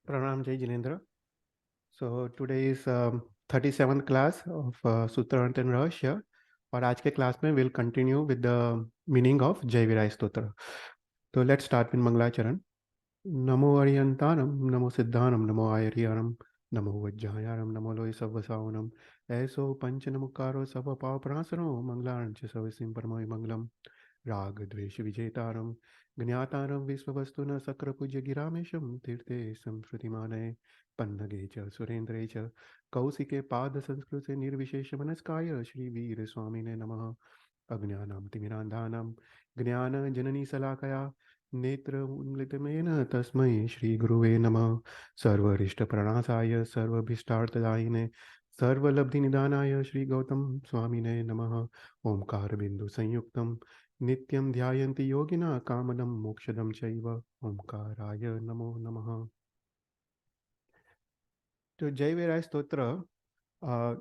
Pranam Jai Jinendra. So today is 37th class of Sutra and Rahasya. और आज के class में will continue with the meaning of जय विराय स्तोत्र. तो लेट्स स्टार्ट विद मंगलाचरण. नमो अरियंतानम नमो सिद्धानम नमो आयरियानम नमो वज्जायानम नमो लोय सवसावनम ऐसो पंच नमुकारो सब पाव प्रणासनो मंगलारण च सवसिम परमोय मंगलम राग द्वेष विजेतारम ज्ञातारम विश्ववस्तु न सक्र पूज्य गिरामेशम तीर्थे संस्कृतिमानय पन्नगे च सुरेंद्रे च कौशिके पाद संस्कृत निर्विशेष मनस्काय श्री वीर स्वामी ने नमः. अज्ञानां तिमिरान्धानां ज्ञानजननी शलाकया नेत्र उन्मिलितमेन तस्मै श्रीगुरुवे नमः. सर्वरिष्टप्रणासाय सर्वभीष्टार्थदायिने सर्वलब्धिनिदानाय श्री गौतम स्वामिने नमः. ओंकार बिंदु संयुक्तम नित्यं ध्यायन्ति योगिना कामदं मोक्षदं चैव ओंकाराय नमो नमः. तो जय वीराय स्तोत्र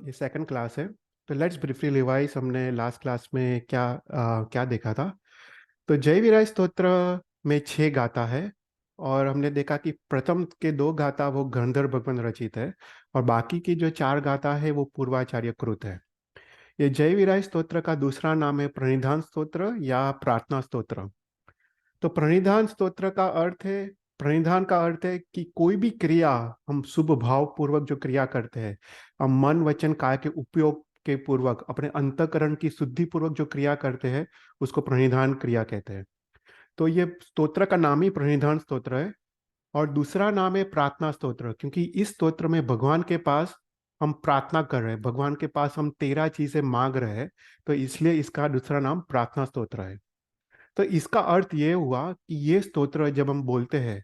ये सेकंड क्लास है. तो लेट्स ब्रीफली रिवाइज. हमने लास्ट क्लास में क्या देखा था. तो जय वीराय स्तोत्र में 6 गाथा है और हमने देखा कि प्रथम के 2 गाथा वो गंधर्व भगवान रचित है और बाकी की जो 4 गाथा है वो पूर्वाचार्य कृत है. ये जय वीराय स्तोत्र का दूसरा नाम है प्रणिधान स्तोत्र या प्रार्थना स्तोत्र. तो प्रणिधान स्तोत्र का अर्थ है, प्रणिधान का अर्थ है कि कोई भी क्रिया हम शुभ भाव पूर्वक जो क्रिया करते हैं, हम मन वचन काय के उपयोग के पूर्वक अपने अंतःकरण की शुद्धि पूर्वक जो क्रिया करते हैं उसको प्रणिधान क्रिया कहते हैं. तो ये स्तोत्र का नाम ही प्रणिधान स्तोत्र है. और दूसरा नाम है प्रार्थना स्तोत्र क्योंकि इस स्तोत्र में भगवान के पास हम प्रार्थना कर रहे हैं, भगवान के पास हम 13 चीजें मांग रहे हैं, तो इसलिए इसका दूसरा नाम प्रार्थना स्तोत्र है. तो इसका अर्थ ये हुआ कि ये स्तोत्र जब हम बोलते हैं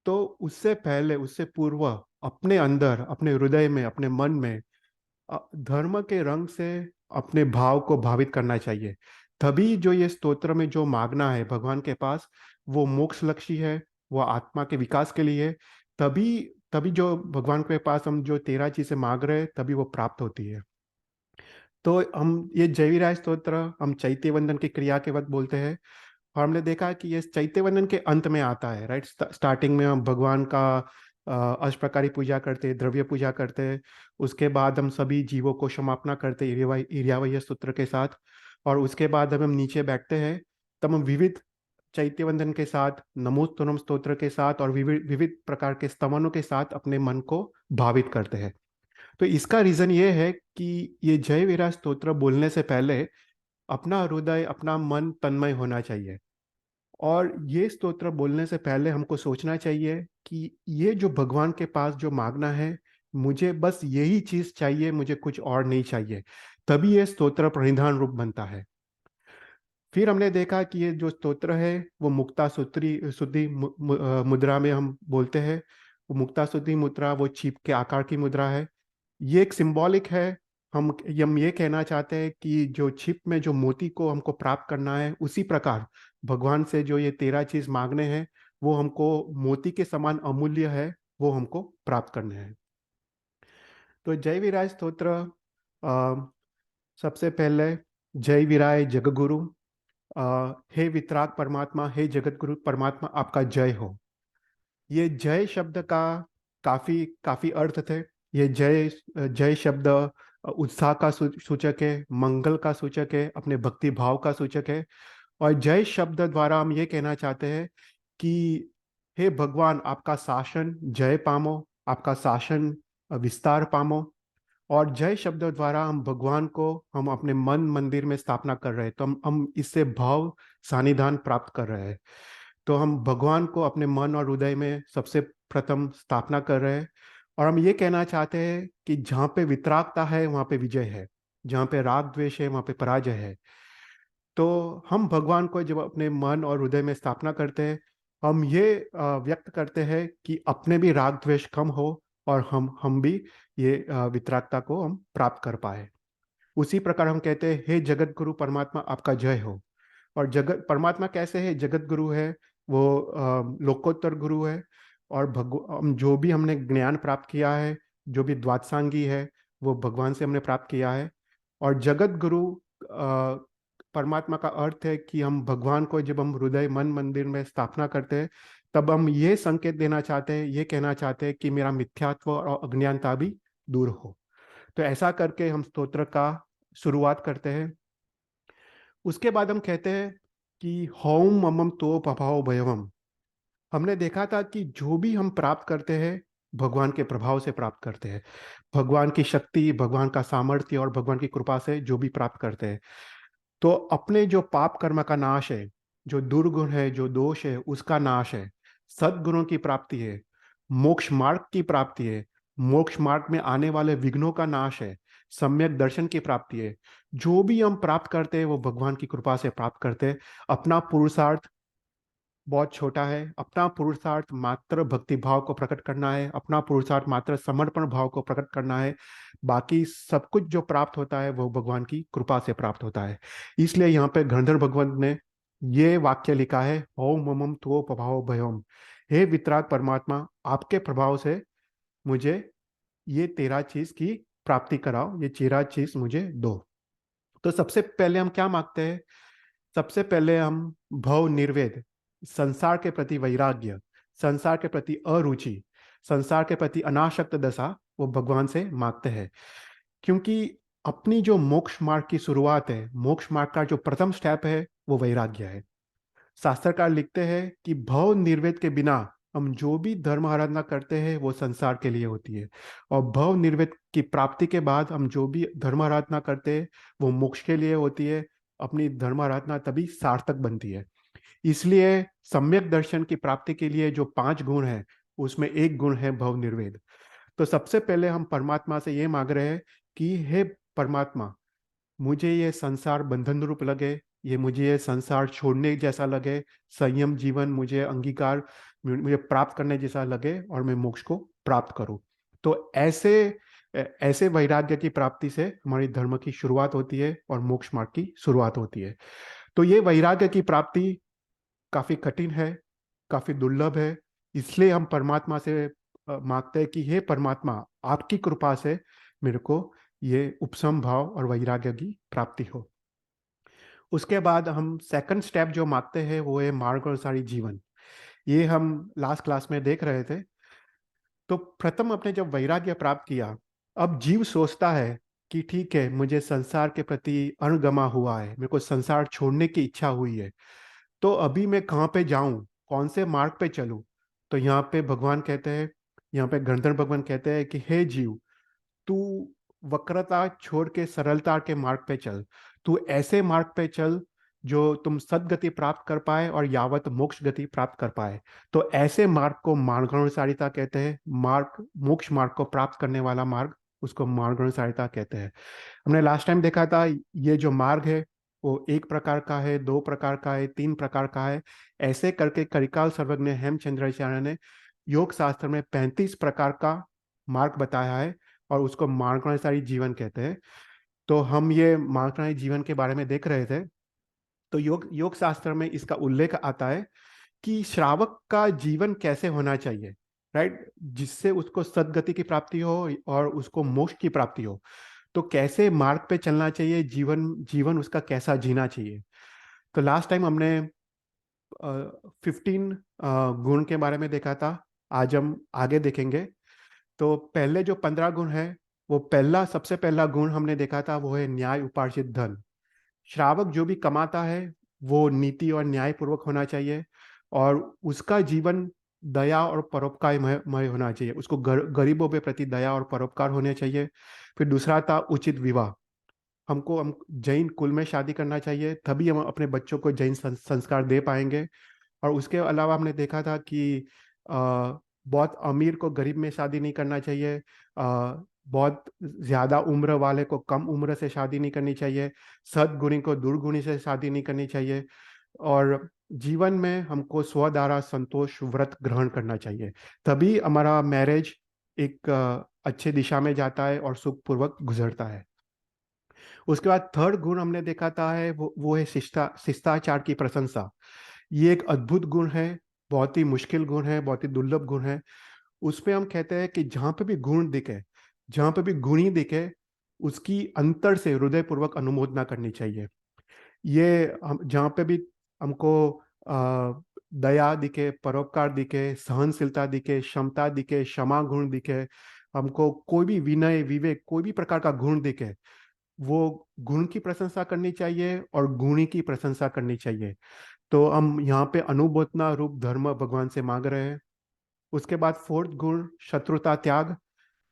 तो उससे पहले, उससे पूर्व अपने अंदर, अपने हृदय में, अपने मन में धर्म के रंग से अपने भाव को भावित करना चाहिए. तभी जो ये स्तोत्र में जो मांगना है भगवान के पास वो मोक्ष लक्ष्य है, वो आत्मा के विकास के लिए है. तभी तभी जो भगवान के पास हम जो 13 चीजें मांग रहे हैं तभी वो प्राप्त होती है. तो हम ये जयविराय स्तोत्र हम चैत्य वंदन की क्रिया के वक्त बोलते हैं और हमने देखा कि ये चैत्य वंदन के अंत में आता है. राइट, स्टार्टिंग में हम भगवान का अष्ट प्रकारी पूजा करते हैं, द्रव्य पूजा करते हैं. उसके बाद हम सभी जीवों को क्षमापना करते हैं इर्यावय स्तोत्र के साथ. और उसके बाद हम नीचे बैठते हैं, तब हम विविध चैत्य वंदन के साथ, नमोस्तुनम स्तोत्र के साथ और विविध विविध प्रकार के स्तवनों के साथ अपने मन को भावित करते हैं. तो इसका रीजन ये है कि ये जय वीरा स्तोत्र बोलने से पहले अपना हृदय, अपना मन तन्मय होना चाहिए. और ये स्तोत्र बोलने से पहले हमको सोचना चाहिए कि ये जो भगवान के पास जो मांगना है, मुझे बस यही चीज चाहिए, मुझे कुछ और नहीं चाहिए. तभी ये स्तोत्र प्रणिधान रूप बनता है. फिर हमने देखा कि ये जो स्तोत्र है वो मुक्ता सूत्री शुद्धि मुद्रा में हम बोलते हैं. वो मुक्ता शुद्धि मुद्रा वो छिप के आकार की मुद्रा है. ये एक सिंबॉलिक है. हम ये कहना चाहते हैं कि जो छिप में जो मोती को हमको प्राप्त करना है, उसी प्रकार भगवान से जो ये 13 चीज मांगने हैं वो हमको मोती के समान अमूल्य है, वो हमको प्राप्त करने हैं. तो जय विराय स्तोत्र सबसे पहले जय विराय जगगुरु. हे वितराग परमात्मा, हे जगत गुरु परमात्मा, आपका जय हो. ये जय शब्द का काफी काफी अर्थ थे. ये जय जय शब्द उत्साह का सूचक है, मंगल का सूचक है, अपने भक्ति भाव का सूचक है. और जय शब्द द्वारा हम ये कहना चाहते हैं कि हे भगवान, आपका शासन जय पामो, आपका शासन विस्तार पामो. और जय शब्द द्वारा हम भगवान को हम अपने मन मंदिर में स्थापना कर रहे हैं, तो हम इससे भाव सानिध्यान प्राप्त कर रहे हैं. तो हम भगवान को अपने मन और हृदय में सबसे प्रथम स्थापना कर रहे हैं. और हम ये कहना चाहते हैं कि जहाँ पे वितरागता है वहाँ पे विजय है, जहाँ पे राग द्वेष है वहाँ पे पराजय है. तो हम भगवान को जब अपने मन और हृदय में स्थापना करते हैं, हम ये व्यक्त करते हैं कि अपने भी राग द्वेष कम हो और हम भी ये वितरागता को हम प्राप्त कर पाए. उसी प्रकार हम कहते हैं, हे जगत गुरु परमात्मा, आपका जय हो. और जगत परमात्मा कैसे है? जगत गुरु है, वो लोकोत्तर गुरु है. और हम जो भी हमने ज्ञान प्राप्त किया है, जो भी द्वादशांगी है, वो भगवान से हमने प्राप्त किया है. और जगत गुरु परमात्मा का अर्थ है कि हम भगवान को जब हम हृदय मन मंदिर में स्थापना करते हैं तब हम ये संकेत देना चाहते हैं, ये कहना चाहते हैं कि मेरा मिथ्यात्व और अज्ञानता भी दूर हो। तो ऐसा करके हम स्तोत्र का शुरुआत करते हैं। उसके बाद हम कहते हैं कि हौम ममम तो पभाव भयवम। हमने देखा था कि जो भी हम प्राप्त करते हैं भगवान के प्रभाव से प्राप्त करते हैं। भगवान की शक्ति, भगवान का सामर्थ्य और भगवान की कृपा से जो भी प्राप्त करते हैं, तो अपने जो पाप कर्म का नाश है, जो दुर्गुण है, जो दोष है, उसका नाश है। सद्गुणों की प्राप्ति है, मोक्ष मार्ग की प्राप्ति है, मोक्ष मार्ग में आने वाले विघ्नों का नाश है, सम्यक दर्शन की प्राप्ति है। जो भी हम प्राप्त करते हैं वो भगवान की कृपा से प्राप्त करते हैं। अपना पुरुषार्थ बहुत छोटा है। अपना पुरुषार्थ मात्र भक्ति भाव को प्रकट करना है, अपना पुरुषार्थ मात्र समर्पण भाव को प्रकट करना है। बाकी सब कुछ जो प्राप्त होता है वो भगवान की कृपा से प्राप्त होता है। इसलिए यहाँ पे गणधर भगवंत ने ये वाक्य लिखा है, ओम ममम तो प्रभाव भयम। हे वितराग परमात्मा, आपके प्रभाव से मुझे ये 13 चीज की प्राप्ति कराओ, ये 13 चीज मुझे दो। तो सबसे पहले हम क्या मांगते हैं? सबसे पहले हम भव निर्वेद, संसार के प्रति वैराग्य, संसार के प्रति अरुचि, संसार के प्रति अनासक्त दशा, वो भगवान से मांगते हैं। क्योंकि अपनी जो मोक्ष मार्ग की शुरुआत है, मोक्ष मार्ग का जो प्रथम स्टेप है वो वैराग्य है। शास्त्रकार लिखते हैं कि भव निर्वेद के बिना हम जो भी धर्म आराधना करते हैं वो संसार के लिए होती है, और भव निर्वेद की प्राप्ति के बाद हम जो भी धर्म आराधना करते हैं वो मोक्ष के लिए होती है। अपनी धर्म आराधना तभी सार्थक बनती है। इसलिए सम्यक दर्शन की प्राप्ति के लिए जो 5 गुण हैं उसमें एक गुण है भव निर्वेद। तो सबसे पहले हम परमात्मा से ये मांग रहे हैं कि हे परमात्मा, मुझे ये संसार बंधन रूप लगे, ये मुझे ये संसार छोड़ने जैसा लगे, संयम जीवन मुझे अंगीकार, मुझे प्राप्त करने जैसा लगे और मैं मोक्ष को प्राप्त करूं। तो ऐसे ऐसे वैराग्य की प्राप्ति से हमारी धर्म की शुरुआत होती है और मोक्ष मार्ग की शुरुआत होती है। तो ये वैराग्य की प्राप्ति काफी कठिन है, काफी दुर्लभ है। इसलिए हम परमात्मा से मांगते हैं कि हे परमात्मा, आपकी कृपा से मेरे को ये उपशम भाव और वैराग्य की प्राप्ति हो। उसके बाद हम सेकंड स्टेप जो मांगते हैं वो है मार्ग अनुसारी जीवन। ये हम लास्ट क्लास में देख रहे थे। तो प्रथम अपने जब वैराग्य प्राप्त किया, अब जीव सोचता है कि ठीक है, मुझे संसार के प्रति अणगमा हुआ है, मेरे को संसार छोड़ने की इच्छा हुई है, तो अभी मैं कहाँ पे जाऊं, कौन से मार्ग पे चलूं? तो यहाँ पे भगवान कहते हैं, यहाँ पे गणधर भगवान कहते हैं कि हे जीव, तू वक्रता छोड़ के सरलता के मार्ग पे चल। तू ऐसे मार्ग पे चल जो तुम सदगति प्राप्त कर पाए और यावत मोक्ष गति प्राप्त कर पाए। तो ऐसे मार्ग को मार्गानुसारिता कहते हैं। मार्ग, मोक्ष मार्ग को प्राप्त करने वाला मार्ग, उसको मार्गानुसारिता कहते हैं। हमने लास्ट टाइम देखा था, ये जो मार्ग है वो एक प्रकार का है, 2 प्रकार का है, 3 प्रकार का है। ऐसे करके करिकाल सर्वज्ञ हेमचंद्राचार्य ने योग शास्त्र में 35 प्रकार का मार्ग बताया है और उसको मार्गानुसारी जीवन कहते हैं। तो हम ये मार्गानुसारी जीवन के बारे में देख रहे थे। तो योग योग शास्त्र में इसका उल्लेख आता है कि श्रावक का जीवन कैसे होना चाहिए, राइट, जिससे उसको सद्गति की प्राप्ति हो और उसको मोक्ष की प्राप्ति हो। तो कैसे मार्ग पे चलना चाहिए, जीवन जीवन उसका कैसा जीना चाहिए। तो लास्ट टाइम हमने 15 गुण के बारे में देखा था। आज हम आगे देखेंगे। तो पहले जो 15 गुण है, वो पहला, सबसे पहला गुण हमने देखा था वो है न्याय उपार्जित धन। श्रावक जो भी कमाता है वो नीति और न्याय पूर्वक होना चाहिए, और उसका जीवन दया और परोपकारमय होना चाहिए। उसको गरीबों के प्रति दया और परोपकार होने चाहिए। फिर दूसरा था उचित विवाह। हम जैन कुल में शादी करना चाहिए, तभी हम अपने बच्चों को जैन संस्कार दे पाएंगे। और उसके अलावा हमने देखा था कि बहुत अमीर को गरीब में शादी नहीं करना चाहिए, बहुत ज़्यादा उम्र वाले को कम उम्र से शादी नहीं करनी चाहिए, सद्गुणी को दुर्गुणी से शादी नहीं करनी चाहिए। और जीवन में हमको स्वद्वारा संतोष व्रत ग्रहण करना चाहिए, तभी हमारा मैरिज एक अच्छे दिशा में जाता है और सुखपूर्वक गुजरता है। उसके बाद थर्ड गुण हमने देखा था है वो है शिष्टाचार की प्रशंसा। ये एक अद्भुत गुण है, बहुत ही मुश्किल गुण है, बहुत ही दुर्लभ गुण है। उसमें हम कहते हैं कि जहाँ पे भी गुण दिखे, जहाँ पे भी गुणी दिखे, उसकी अंतर से हृदयपूर्वक अनुमोदना करनी चाहिए। ये हम जहाँ पे भी हमको दया दिखे, परोपकार दिखे, सहनशीलता दिखे, क्षमता दिखे, क्षमा गुण दिखे, हमको कोई भी विनय विवेक कोई भी प्रकार का गुण दिखे, वो गुण की प्रशंसा करनी चाहिए और गुणी की प्रशंसा करनी चाहिए। तो हम यहाँ पे अनुबोधना रूप धर्म भगवान से मांग रहे हैं। उसके बाद फोर्थ गुण शत्रुता त्याग।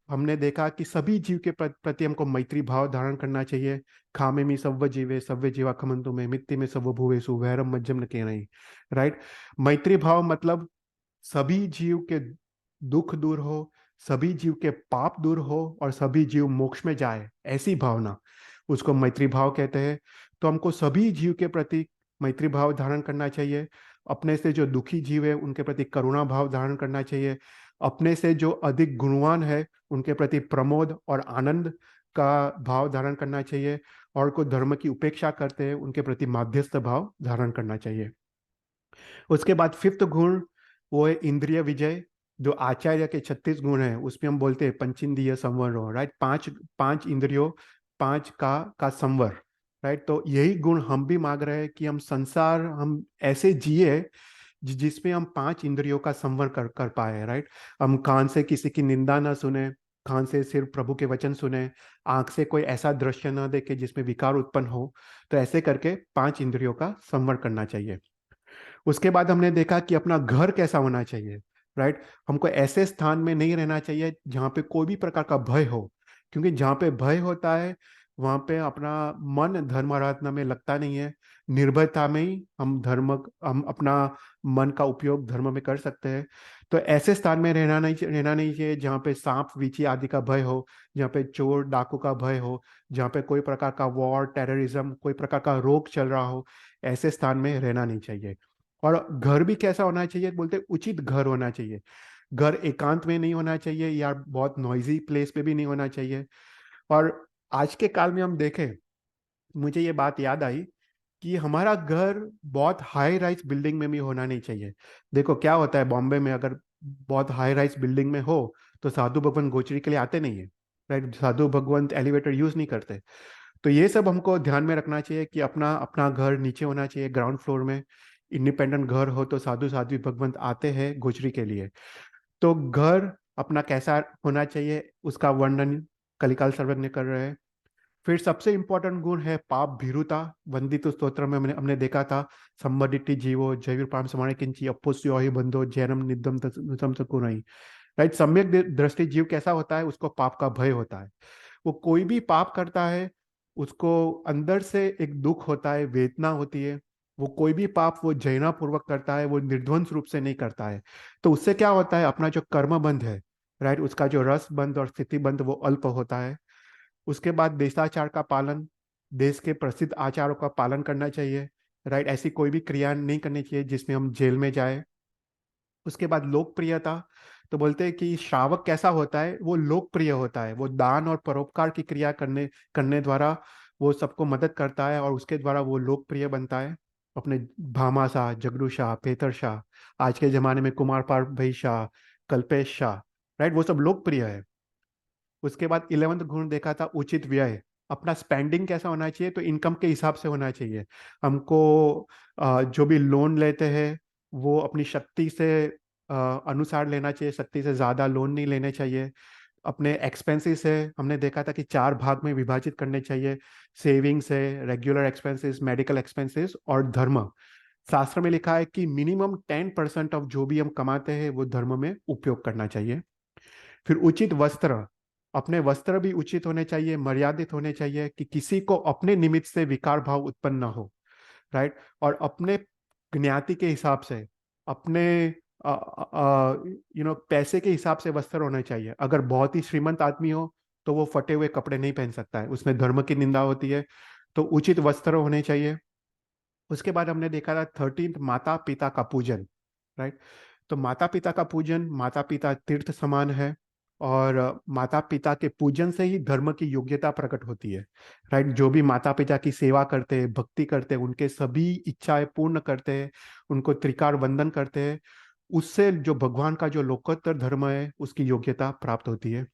हमने देखा कि सभी जीव के प्रति हमको मैत्री भाव धारण करना चाहिए। खामे में सव्व जीवा खमंतु में मित्ति में सव्व भूवेसु वैरम मज्जम न के नहीं। राइट। मैत्री भाव मतलब सभी जीव के दुख दूर हो, सभी जीव के पाप दूर हो और सभी जीव मोक्ष में जाए, ऐसी भावना, उसको मैत्री भाव कहते हैं। तो हमको सभी जीव के प्रति मैत्री भाव धारण करना चाहिए। अपने से जो दुखी जीव है उनके प्रति करुणा भाव धारण करना चाहिए। अपने से जो अधिक गुणवान है उनके प्रति प्रमोद और आनंद का भाव धारण करना चाहिए। और को धर्म की उपेक्षा करते हैं उनके प्रति माध्यस्थ भाव धारण करना चाहिए। उसके बाद फिफ्थ गुण वो है इंद्रिय विजय। जो आचार्य के 36 गुण हैं उसमें हम बोलते हैं पंचेंद्रिय संवर, राइट। पांच पांच इंद्रियों, पांच का संवर, राइट। तो यही गुण हम भी मांग रहे हैं कि हम संसार हम ऐसे जिए जिसमें हम पांच इंद्रियों का संवर कर कर पाए, राइट। हम कान से किसी की निंदा ना सुने, कान से सिर्फ प्रभु के वचन सुने, आंख से कोई ऐसा दृश्य ना देखे जिसमें विकार उत्पन्न हो। तो ऐसे करके पांच इंद्रियों का संवर करना चाहिए। उसके बाद हमने देखा कि अपना घर कैसा होना चाहिए, राइट। हमको ऐसे स्थान में नहीं रहना चाहिए जहाँ पे कोई भी प्रकार का भय हो, क्योंकि जहाँ पे भय होता है वहाँ पे अपना मन धर्म आराधना में लगता नहीं है। निर्भयता में ही हम अपना मन का उपयोग धर्म में कर सकते हैं। तो ऐसे स्थान में रहना नहीं चाहिए जहाँ पे सांप वीची आदि का भय हो, जहाँ पे चोर डाकू का भय हो, जहाँ पे कोई प्रकार का वॉर टेररिज्म कोई प्रकार का रोग चल रहा हो। ऐसे स्थान में रहना नहीं चाहिए। और घर भी कैसा होना चाहिए बोलते, उचित घर होना चाहिए। घर एकांत में नहीं होना चाहिए या बहुत नॉइजी प्लेस पे भी नहीं होना चाहिए। और आज के काल में हम देखें, मुझे ये बात याद आई कि हमारा घर बहुत हाई राइज बिल्डिंग में भी होना नहीं चाहिए। देखो क्या होता है, बॉम्बे में अगर बहुत हाई राइज बिल्डिंग में हो तो साधु भगवान गोचरी के लिए आते नहीं है, राइट। साधु भगवान एलिवेटर यूज नहीं करते। तो ये सब हमको ध्यान में रखना चाहिए कि अपना अपना घर नीचे होना चाहिए, ग्राउंड फ्लोर में। इंडिपेंडेंट घर हो तो साधु साध्वी भगवंत आते हैं गोचरी के लिए। तो घर अपना कैसा होना चाहिए उसका वर्णन कलिकाल सर्वज्ञ कर रहे हैं। फिर सबसे इंपॉर्टेंट गुण है पाप भीरुता। वंदित स्तोत्र में हमने देखा था, संबडिति जीवो जैविर पाम समाणे किंची अपोस्यो हि बंधो जैनम निदम तम सकुनहि। राइट। सम्यक दृष्टि जीव कैसा होता है, उसको पाप का भय होता है। वो कोई भी पाप करता है उसको अंदर से एक दुख होता है, वेदना होती है। वो कोई भी पाप वो जैना पूर्वक करता है, वो निर्ध्वंस रूप से नहीं करता है। तो उससे क्या होता है, अपना जो कर्म बंध है, राइट, उसका जो रस बंध और स्थिति बंध वो अल्प होता है। उसके बाद देशाचार का पालन, देश के प्रसिद्ध आचारों का पालन करना चाहिए, राइट। ऐसी कोई भी क्रिया नहीं करनी चाहिए जिसमें हम जेल में जाए। उसके बाद लोकप्रियता। तो बोलते हैं कि श्रावक कैसा होता है, वो लोकप्रिय होता है। वो दान और परोपकार की क्रिया करने करने द्वारा वो सबको मदद करता है और उसके द्वारा वो लोकप्रिय बनता है। अपने भामा शाह, जगरू शाह, पेतर शाह, आज के जमाने में कुमार पार्वती शाह, कल्पेश शाह, राइट, वो सब लोकप्रिय है। उसके बाद 11वां गुण देखा था उचित व्यय। अपना स्पेंडिंग कैसा होना चाहिए, तो इनकम के हिसाब से होना चाहिए। हमको जो भी लोन लेते हैं वो अपनी शक्ति से अनुसार लेना चाहिए, शक्ति से ज़्यादा लोन नहीं लेने चाहिए। अपने एक्सपेंसेस है, हमने देखा था कि 4 भाग में विभाजित करने चाहिए। सेविंग्स है, रेगुलर एक्सपेंसेस, मेडिकल एक्सपेंसेस और धर्म। शास्त्र में लिखा है कि मिनिमम 10% ऑफ जो भी हम कमाते हैं वो धर्म में उपयोग करना चाहिए। फिर उचित वस्त्र। अपने वस्त्र भी उचित होने चाहिए, मर्यादित होने चाहिए कि किसी को अपने निमित्त से विकार भाव उत्पन्न ना हो, राइट। और अपने ज्ञाति के हिसाब से, अपने पैसे के हिसाब से वस्त्र होने चाहिए। अगर बहुत ही श्रीमंत आदमी हो तो वो फटे हुए कपड़े नहीं पहन सकता है, उसमें धर्म की निंदा होती है। तो उचित वस्त्र होने चाहिए। उसके बाद हमने देखा था 13 माता पिता का पूजन, राइट। तो माता पिता का पूजन, माता पिता तीर्थ समान है। और माता पिता के पूजन से ही धर्म की योग्यता प्रकट होती है, राइट। जो भी माता पिता की सेवा करते हैं, भक्ति करते हैं, उनके सभी इच्छाएं पूर्ण करते हैं, उनको त्रिकार वंदन करते हैं, उससे जो भगवान का जो लोकोत्तर धर्म है उसकी योग्यता प्राप्त होती है।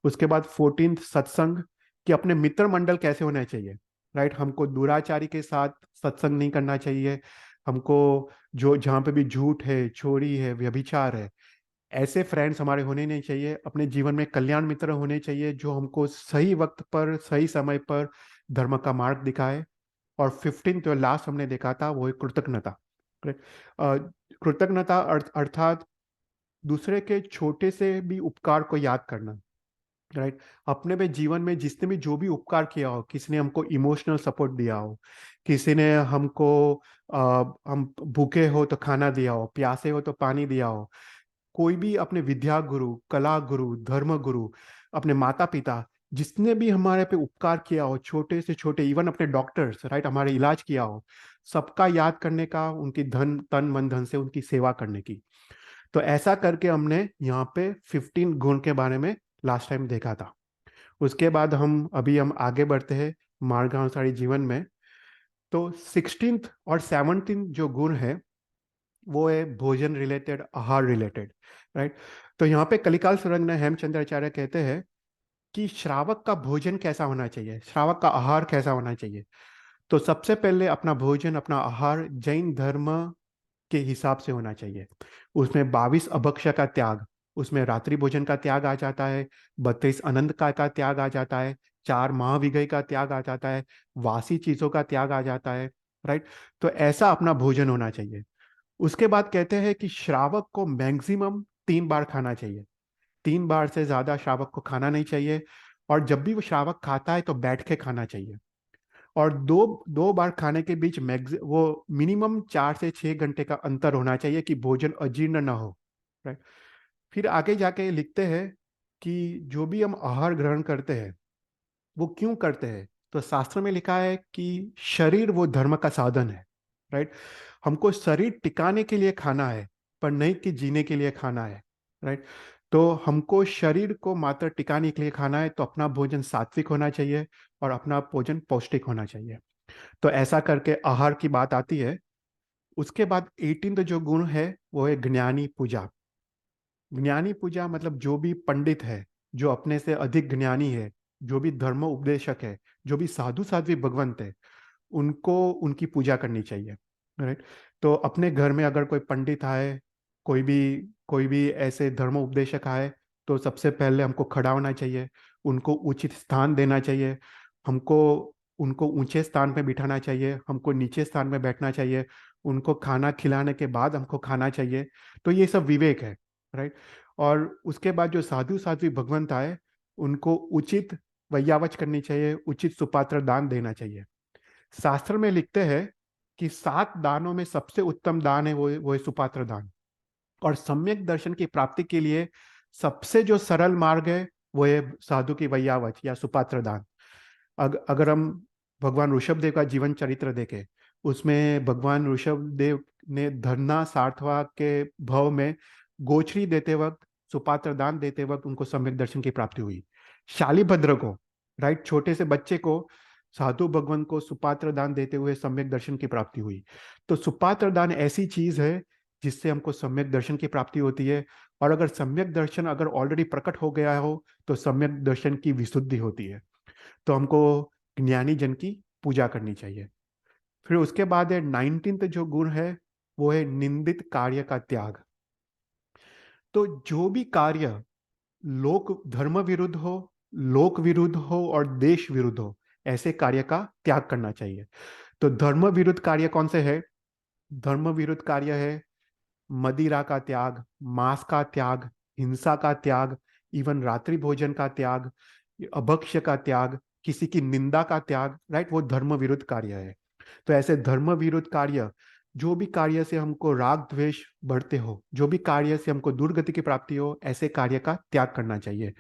उसके बाद 14 सत्संग, कि अपने मित्र मंडल कैसे होने चाहिए, राइट। हमको दुराचारी के साथ सत्संग नहीं करना चाहिए। हमको जो जहाँ पे भी झूठ है, चोरी है, व्यभिचार है, ऐसे फ्रेंड्स हमारे होने नहीं चाहिए। अपने जीवन में कल्याण मित्र होने चाहिए जो हमको सही वक्त पर, सही समय पर धर्म का मार्ग दिखाए। और 15 जो लास्ट हमने देखा था वो है कृतज्ञता। अ, कृतज्ञता अर्थात दूसरे के छोटे से भी उपकार को याद करना। राइट। अपने में जीवन में जिसने भी जो भी उपकार किया हो, किसी ने हमको इमोशनल सपोर्ट दिया हो, किसी ने हमको हम भूखे हो तो खाना दिया हो, प्यासे हो तो पानी दिया हो, कोई भी अपने विद्या गुरु, कला गुरु, धर्म गुरु, अपने माता पिता, जिसने भी हमारे पे उपकार किया हो, छोटे से छोटे, इवन अपने डॉक्टर्स, राइट, हमारे इलाज किया हो, सबका याद करने का, उनकी धन तन मन धन से उनकी सेवा करने की। तो ऐसा करके हमने यहाँ पे 15 गुण के बारे में लास्ट टाइम देखा था। उसके बाद हम आगे बढ़ते हैं मार्गानुसारी जीवन में। तो 16th और 17th जो गुण है वो है भोजन रिलेटेड, आहार रिलेटेड। राइट। तो यहाँ पे कलिकाल सुरंग ने हेमचंद्राचार्य कहते हैं कि श्रावक का भोजन कैसा होना चाहिए, श्रावक का आहार कैसा होना चाहिए। तो सबसे पहले अपना भोजन, अपना आहार जैन धर्म के हिसाब से होना चाहिए। उसमें 22 अभक्ष्य का त्याग, उसमें रात्रि भोजन का त्याग आ जाता है, 32 अनंत का त्याग आ जाता है, 4 महाविगय का त्याग आ जाता है, वासी चीजों का त्याग आ जाता है। राइट। तो ऐसा अपना भोजन होना चाहिए। उसके बाद कहते हैं कि श्रावक को मैक्सिमम 3 बार खाना चाहिए। 3 बार से ज्यादा श्रावक को खाना नहीं चाहिए। और जब भी वो श्रावक खाता है तो बैठ के खाना चाहिए। और दो दो बार खाने के बीच वो मिनिमम 4 से 6 घंटे का अंतर होना चाहिए कि भोजन अजीर्ण ना हो। राइट। फिर आगे जाके लिखते हैं कि जो भी हम आहार ग्रहण करते हैं वो क्यों करते हैं। तो शास्त्र में लिखा है कि शरीर वो धर्म का साधन है। राइट। हमको शरीर टिकाने के लिए खाना है, पर नहीं कि जीने के लिए खाना है। राइट। तो हमको शरीर को मात्र टिकाने के लिए खाना है, तो अपना भोजन सात्विक होना चाहिए और अपना भोजन पौष्टिक होना चाहिए। तो ऐसा करके आहार की बात आती है। उसके बाद 18 जो गुण है वो है ज्ञानी पूजा। ज्ञानी पूजा मतलब जो भी पंडित है, जो अपने से अधिक ज्ञानी है, जो भी धर्म उपदेशक है, जो भी साधु साध्वी भगवंत है, उनको उनकी पूजा करनी चाहिए। राइट। तो अपने घर में अगर कोई पंडित आए, कोई भी कोई भी ऐसे धर्म उपदेशक आए, तो सबसे पहले हमको खड़ा होना चाहिए, उनको उचित स्थान देना चाहिए। हमको उनको ऊंचे स्थान पे बिठाना चाहिए, हमको नीचे स्थान में बैठना चाहिए, उनको खाना खिलाने के बाद हमको खाना चाहिए। तो ये सब विवेक है। राइट। और उसके बाद जो साधु साध्वी भगवंत आए, उनको उचित वैयावच करनी चाहिए, उचित सुपात्र दान देना चाहिए। शास्त्र में लिखते हैं कि 7 दानों में सबसे उत्तम दान है वो है सुपात्र दान। और सम्यक दर्शन की प्राप्ति के लिए सबसे जो सरल मार्ग है वो है साधु की वैयावच या सुपात्र दान। अगर हम भगवान ऋषभ देव का जीवन चरित्र देखें, उसमें भगवान ऋषभ देव ने धरना सार्थवा के भव में गोचरी देते वक्त, सुपात्र दान देते वक्त उनको सम्यक दर्शन की प्राप्ति हुई। शालिभद्र को, राइट, छोटे से बच्चे को साधु भगवान को सुपात्र दान देते हुए सम्यक दर्शन की प्राप्ति हुई। तो सुपात्र दान ऐसी चीज है जिससे हमको सम्यक दर्शन की प्राप्ति होती है। और अगर सम्यक दर्शन अगर ऑलरेडी प्रकट हो गया हो तो सम्यक दर्शन की विशुद्धि होती है। तो हमको ज्ञानी जन की पूजा करनी चाहिए। फिर उसके बाद है 19th जो गुण है वो है निंदित कार्य का त्याग। तो जो भी कार्य लोक धर्म विरुद्ध हो, लोक विरुद्ध हो और देश विरुद्ध हो, ऐसे कार्य का त्याग करना चाहिए। तो धर्म विरुद्ध कार्य कौन से है? धर्म विरुद्ध कार्य है मदिरा का त्याग, मांस का त्याग, हिंसा का त्याग, इवन रात्रि भोजन का त्याग, अभक्ष्य का त्याग, किसी की निंदा का त्याग। राइट। वो धर्म विरुद्ध कार्य है। तो ऐसे धर्म विरुद्ध कार्य, जो भी कार्य से हमको राग द्वेष बढ़ते हो, जो भी कार्य से हमको दुर्गति की प्राप्ति हो, ऐसे कार्य का त्याग करना चाहिए।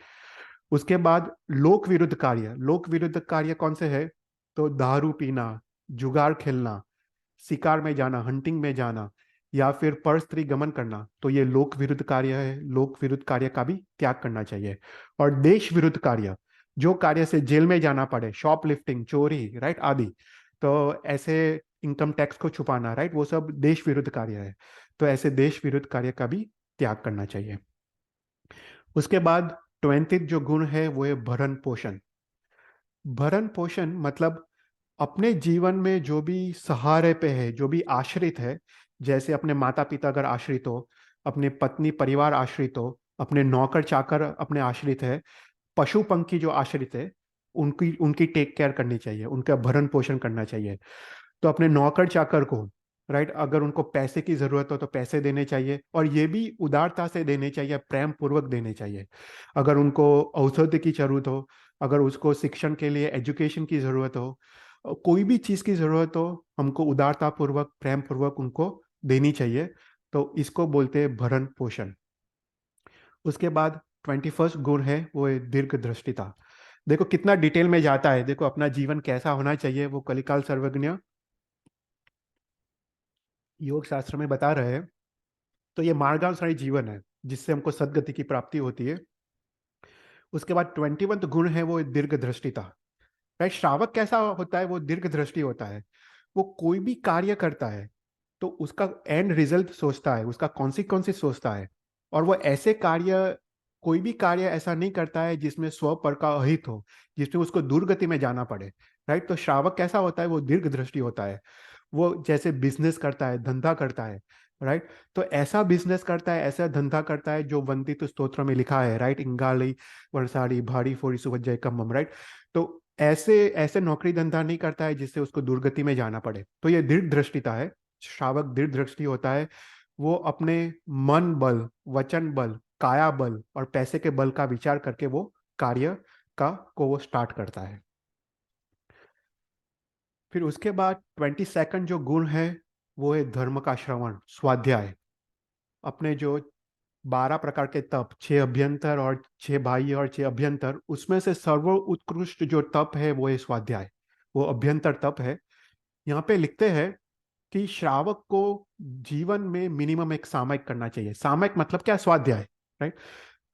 उसके बाद लोक विरुद्ध कार्य, लोक विरुद्ध कार्य कौन से है? तो दारू पीना, जुगार खेलना, शिकार में जाना, हंटिंग में जाना, या फिर पर स्त्री गमन करना, तो ये लोक विरुद्ध कार्य है। लोक विरुद्ध कार्य का भी त्याग करना चाहिए। और देश विरुद्ध कार्य, जो कार्य से जेल में जाना पड़े, शॉप लिफ्टिंग, चोरी, राइट, आदि, तो ऐसे इनकम टैक्स को छुपाना, राइट, वो सब देश विरुद्ध कार्य है। तो ऐसे देश विरुद्ध कार्य का भी त्याग करना चाहिए। उसके बाद 20 जो गुण है वो है भरण पोषण। भरण पोषण मतलब अपने जीवन में जो भी सहारे पे है, जो भी आश्रित है, जैसे अपने माता पिता अगर आश्रित हो, अपने पत्नी परिवार आश्रित हो, अपने नौकर चाकर अपने आश्रित है, पशु पंखी जो आश्रित है, उनकी उनकी टेक केयर करनी चाहिए, उनका भरण पोषण करना चाहिए। तो अपने नौकर चाकर को, राइट, अगर उनको पैसे की जरूरत हो तो पैसे देने चाहिए, और ये भी उदारता से देने चाहिए, प्रेम पूर्वक देने चाहिए। अगर उनको औषधि की जरूरत हो, अगर उसको शिक्षण के लिए एजुकेशन की जरूरत हो, कोई भी चीज की जरूरत हो, हमको उदारता पूर्वक प्रेम पूर्वक उनको देनी चाहिए। तो इसको बोलते हैं भरण पोषण। उसके बाद 21st गुण है वो है दीर्घ दृष्टिता। देखो कितना डिटेल में जाता है, देखो अपना जीवन कैसा होना चाहिए वो कलिकाल सर्वज्ञ योग शास्त्र में बता रहे हैं। तो ये मार्गानुसारी जीवन है जिससे हमको सदगति की प्राप्ति होती है। उसके बाद 21th गुण है वो दीर्घ दृष्टिता। राइट, श्रावक कैसा होता है, वो दीर्घ दृष्टि होता है। वो कोई भी कार्य करता है तो उसका एंड रिजल्ट सोचता है, उसका कॉन्सिक्वेंसेस सोचता है। और वो ऐसे कार्य, कोई भी कार्य ऐसा नहीं करता है जिसमें स्व पर का अहित हो, जिसमें उसको दुर्गति में जाना पड़े। राइट, तो श्रावक कैसा होता है, वो दीर्घ दृष्टि होता है। वो जैसे बिजनेस करता है, धंधा करता है, राइट, तो ऐसा बिजनेस करता है, ऐसा धंधा करता है जो वंदित स्तोत्र में लिखा है, राइट, इंगाली वर्षाड़ी भारी फोड़ी सुवज्जय कम्मम, राइट। तो ऐसे ऐसे नौकरी धंधा नहीं करता है जिससे उसको दुर्गति में जाना पड़े। तो ये दृढ़ दृष्टिता है। श्रावक दृढ़ दृष्टि होता है। वो अपने मन बल, वचन बल, काया बल और पैसे के बल का विचार करके वो कार्य का को वो स्टार्ट करता है। फिर उसके बाद 22nd जो गुण है वो है धर्म का श्रवण, स्वाध्याय। अपने जो 12 प्रकार के तप, 6 अभ्यंतर और 6 बाह्य और 6 अभ्यंतर, उसमें से सर्वोत्कृष्ट जो तप है वो है स्वाध्याय, वो अभ्यंतर तप है। यहाँ पे लिखते हैं कि श्रावक को जीवन में मिनिमम एक सामयिक करना चाहिए। सामयिक मतलब क्या, स्वाध्याय, राइट।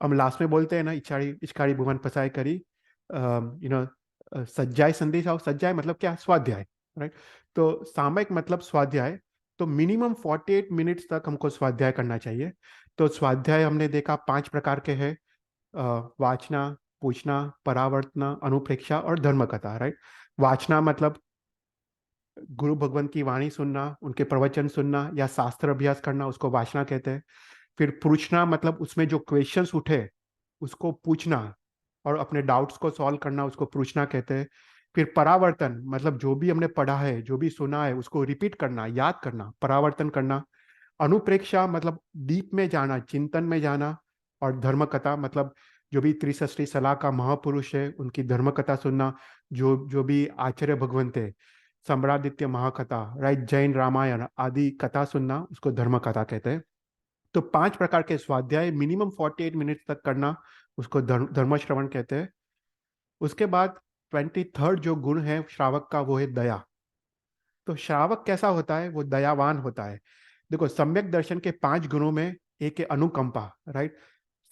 हम लास्ट में बोलते हैं ना, इच्छाड़ी इच्छाड़ी भुवन पसाय करी, सज्जाय संदेश आओ। सज्जाय मतलब क्या, स्वाध्याय, राइट। तो सामयिक मतलब स्वाध्याय। तो मिनिमम 48 मिनट्स तक हमको स्वाध्याय करना चाहिए। तो स्वाध्याय हमने देखा 5 प्रकार के हैं, वाचना, पूछना, परावर्तना, अनुप्रेक्षा और धर्मकथा, राइट। वाचना मतलब गुरु भगवान की वाणी सुनना, उनके प्रवचन सुनना या शास्त्र अभ्यास करना, उसको वाचना कहते हैं। फिर पूछना मतलब उसमें जो क्वेश्चंस उठे उसको पूछना और अपने डाउट्स को सॉल्व करना, उसको पूछना कहते हैं। फिर परावर्तन मतलब जो भी हमने पढ़ा है, जो भी सुना है, उसको रिपीट करना, याद करना, परावर्तन करना। अनुप्रेक्षा मतलब डीप में जाना, चिंतन में जाना। और धर्म कथा मतलब जो भी त्रिसष्टि सलाह का महापुरुष है उनकी धर्म कथा सुनना। जो जो भी आचार्य भगवान थे, सम्रादित्य महाकथा, राइट, जैन रामायण आदि कथा सुनना, उसको धर्म कथा कहते हैं। तो 5 प्रकार के स्वाध्याय मिनिमम 48 मिनट तक करना, उसको धर्म श्रवण कहते हैं। उसके बाद 23rd जो गुण है श्रावक का वो है दया। तो श्रावक कैसा होता है, वो दयावान होता है। देखो सम्यक दर्शन के 5 गुणों में एक है अनुकंपा, राइट।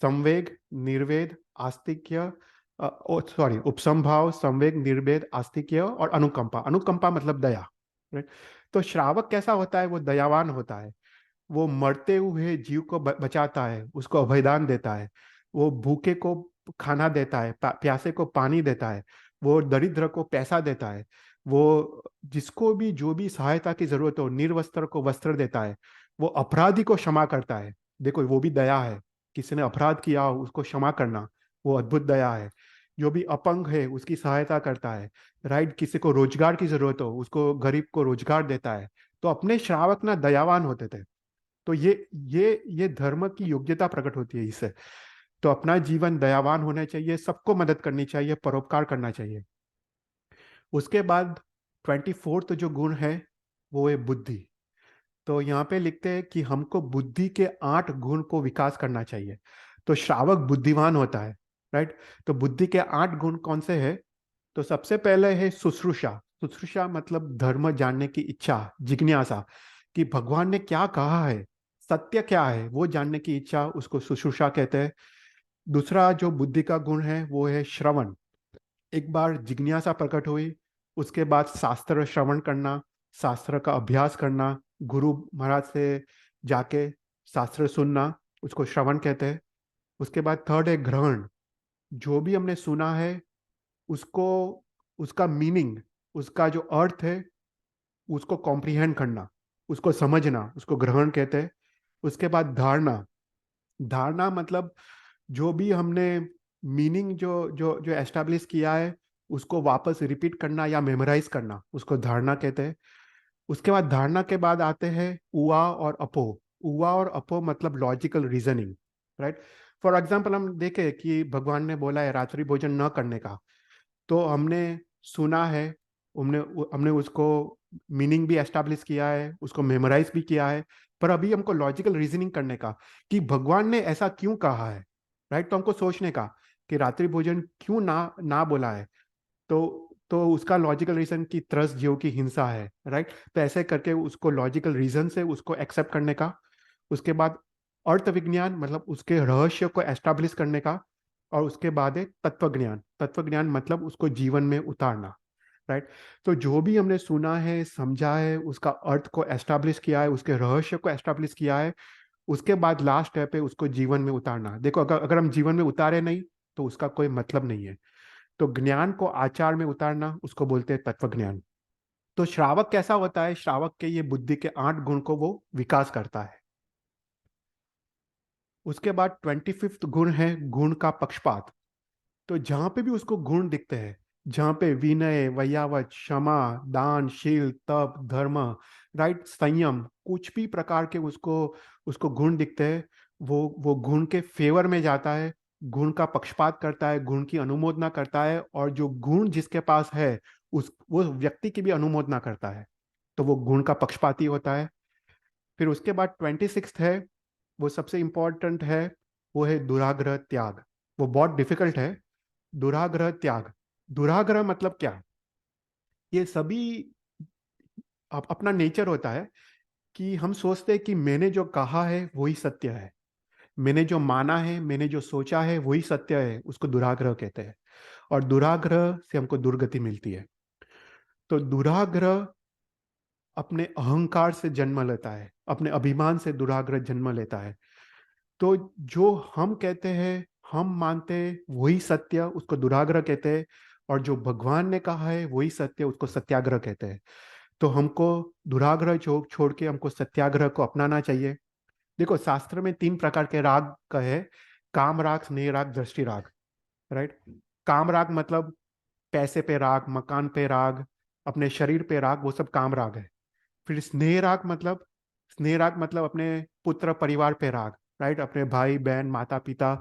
संवेग, निर्वेद, आस्तिक्य, सॉरी, उपसंभाव, संवेग, निर्वेद, आस्तिक्य और अनुकंपा। अनुकंपा मतलब दया, राइट। तो श्रावक कैसा होता है, वो दयावान होता है। वो मरते हुए जीव को बचाता है, उसको अभयदान देता है। वो भूखे को खाना देता है, प्यासे को पानी देता है। वो दरिद्र को पैसा देता है। वो जिसको भी जो भी सहायता की जरूरत हो, निर्वस्त्र को वस्त्र देता है। वो अपराधी को क्षमा करता है। देखो वो भी दया है। किसी ने अपराध किया हो उसको क्षमा करना, वो अद्भुत दया है। जो भी अपंग है उसकी सहायता करता है, राइट। किसी को रोजगार की जरूरत हो उसको, गरीब को रोजगार देता है। तो अपने श्रावक ना दयावान होते थे। तो ये धर्म की योग्यता प्रकट होती है इससे। तो अपना जीवन दयावान होना चाहिए, सबको मदद करनी चाहिए, परोपकार करना चाहिए। उसके बाद 24th जो गुण है वो है बुद्धि। तो यहाँ पे लिखते हैं कि हमको बुद्धि के 8 गुण को विकास करना चाहिए। तो श्रावक बुद्धिमान होता है, राइट। तो बुद्धि के 8 गुण कौन से हैं? तो सबसे पहले है शुश्रूषा। शुश्रूषा मतलब धर्म जानने की इच्छा, जिज्ञासा, कि भगवान ने क्या कहा है, सत्य क्या है, वो जानने की इच्छा, उसको शुश्रूषा कहते हैं। दूसरा जो बुद्धि का गुण है वो है श्रवण। एक बार जिज्ञासा प्रकट हुई, उसके बाद शास्त्र श्रवण करना, शास्त्र का अभ्यास करना, गुरु महाराज से जाके शास्त्र सुनना, उसको श्रवण कहते हैं। उसके बाद थर्ड है ग्रहण। जो भी हमने सुना है उसको, उसका मीनिंग उसका जो अर्थ है उसको कॉम्प्रिहेंड करना, उसको समझना, उसको ग्रहण कहते हैं। उसके बाद धारणा। धारणा मतलब जो भी हमने मीनिंग जो जो जो एस्टेब्लिश किया है उसको वापस रिपीट करना या मेमोराइज करना, उसको धारणा कहते हैं। उसके बाद धारणा के बाद आते हैं उआ और अपो। उआ और अपो मतलब logical reasoning, right. For example हम देखें कि भगवान ने बोला है रात्रि भोजन न करने का, तो हमने सुना है, हमने हमने उसको मीनिंग भी एस्टैब्लिश किया है, उसको मेमोराइज भी किया है। पर अभी हमको लॉजिकल रीजनिंग करने का कि भगवान ने ऐसा क्यों कहा है, राइट। तो हमको सोचने का कि रात्रि भोजन क्यों ना ना बोला है। तो उसका लॉजिकल रीजन की त्रस्त जीव की हिंसा है, राइट। तो ऐसे करके उसको लॉजिकल रीजन से उसको एक्सेप्ट करने का। उसके बाद अर्थ विज्ञान मतलब उसके रहस्य को एस्टैब्लिश करने का। और उसके बाद है तत्व ज्ञान। तत्व ज्ञान मतलब उसको जीवन में उतारना, राइट। तो जो भी हमने सुना है, समझा है, उसका अर्थ को एस्टैब्लिश किया है, उसके रहस्य को एस्टैब्लिश किया है, उसके बाद लास्ट स्टेप है उसको जीवन में उतारना। देखो, अगर अगर हम जीवन में उतारे नहीं तो उसका कोई मतलब नहीं है। तो ज्ञान को आचार में उतारना उसको बोलते हैं तत्व ज्ञान। तो श्रावक कैसा होता है? श्रावक के ये बुद्धि के 8 गुण को वो विकास करता है। उसके बाद 25th गुण है गुण का पक्षपात। तो जहां पे भी उसको गुण दिखते हैं, जहां पे विनय, वैयावच, क्षमा, दान, शील, तप, धर्म, राइट, संयम, कुछ भी प्रकार के उसको उसको गुण दिखते हैं, वो गुण के फेवर में जाता है, गुण का पक्षपात करता है, गुण की अनुमोदना करता है, और जो गुण जिसके पास है उस वो व्यक्ति की भी अनुमोदना करता है। तो वो गुण का पक्षपाती होता है। फिर उसके बाद 26th है, वो सबसे इंपॉर्टेंट है, वो है दुराग्रह त्याग। वो बहुत डिफिकल्ट है। दुराग्रह त्याग। दुराग्रह मतलब क्या? ये सभी अपना नेचर होता है कि हम सोचते हैं कि मैंने जो कहा है वही सत्य है, मैंने जो माना है, मैंने जो सोचा है वही सत्य है, उसको दुराग्रह कहते हैं। और दुराग्रह से हमको दुर्गति मिलती है। तो दुराग्रह अपने अहंकार से जन्म लेता है, अपने अभिमान से दुराग्रह जन्म लेता है। तो जो हम कहते हैं, हम मानते हैं वही सत्य, उसको दुराग्रह कहते हैं। और जो भगवान ने कहा है वही सत्य, उसको सत्याग्रह कहते हैं। तो हमको दुराग्रह छोड़ के हमको सत्याग्रह को अपनाना चाहिए। देखो, शास्त्र में 3 प्रकार के राग का है: काम राग, स्नेह राग, दृष्टि राग, राइट। काम राग मतलब पैसे पे राग, मकान पे राग, अपने शरीर पे राग, वो सब काम राग है। फिर स्नेह राग मतलब अपने पुत्र परिवार पे राग, राइट, अपने भाई बहन माता पिता,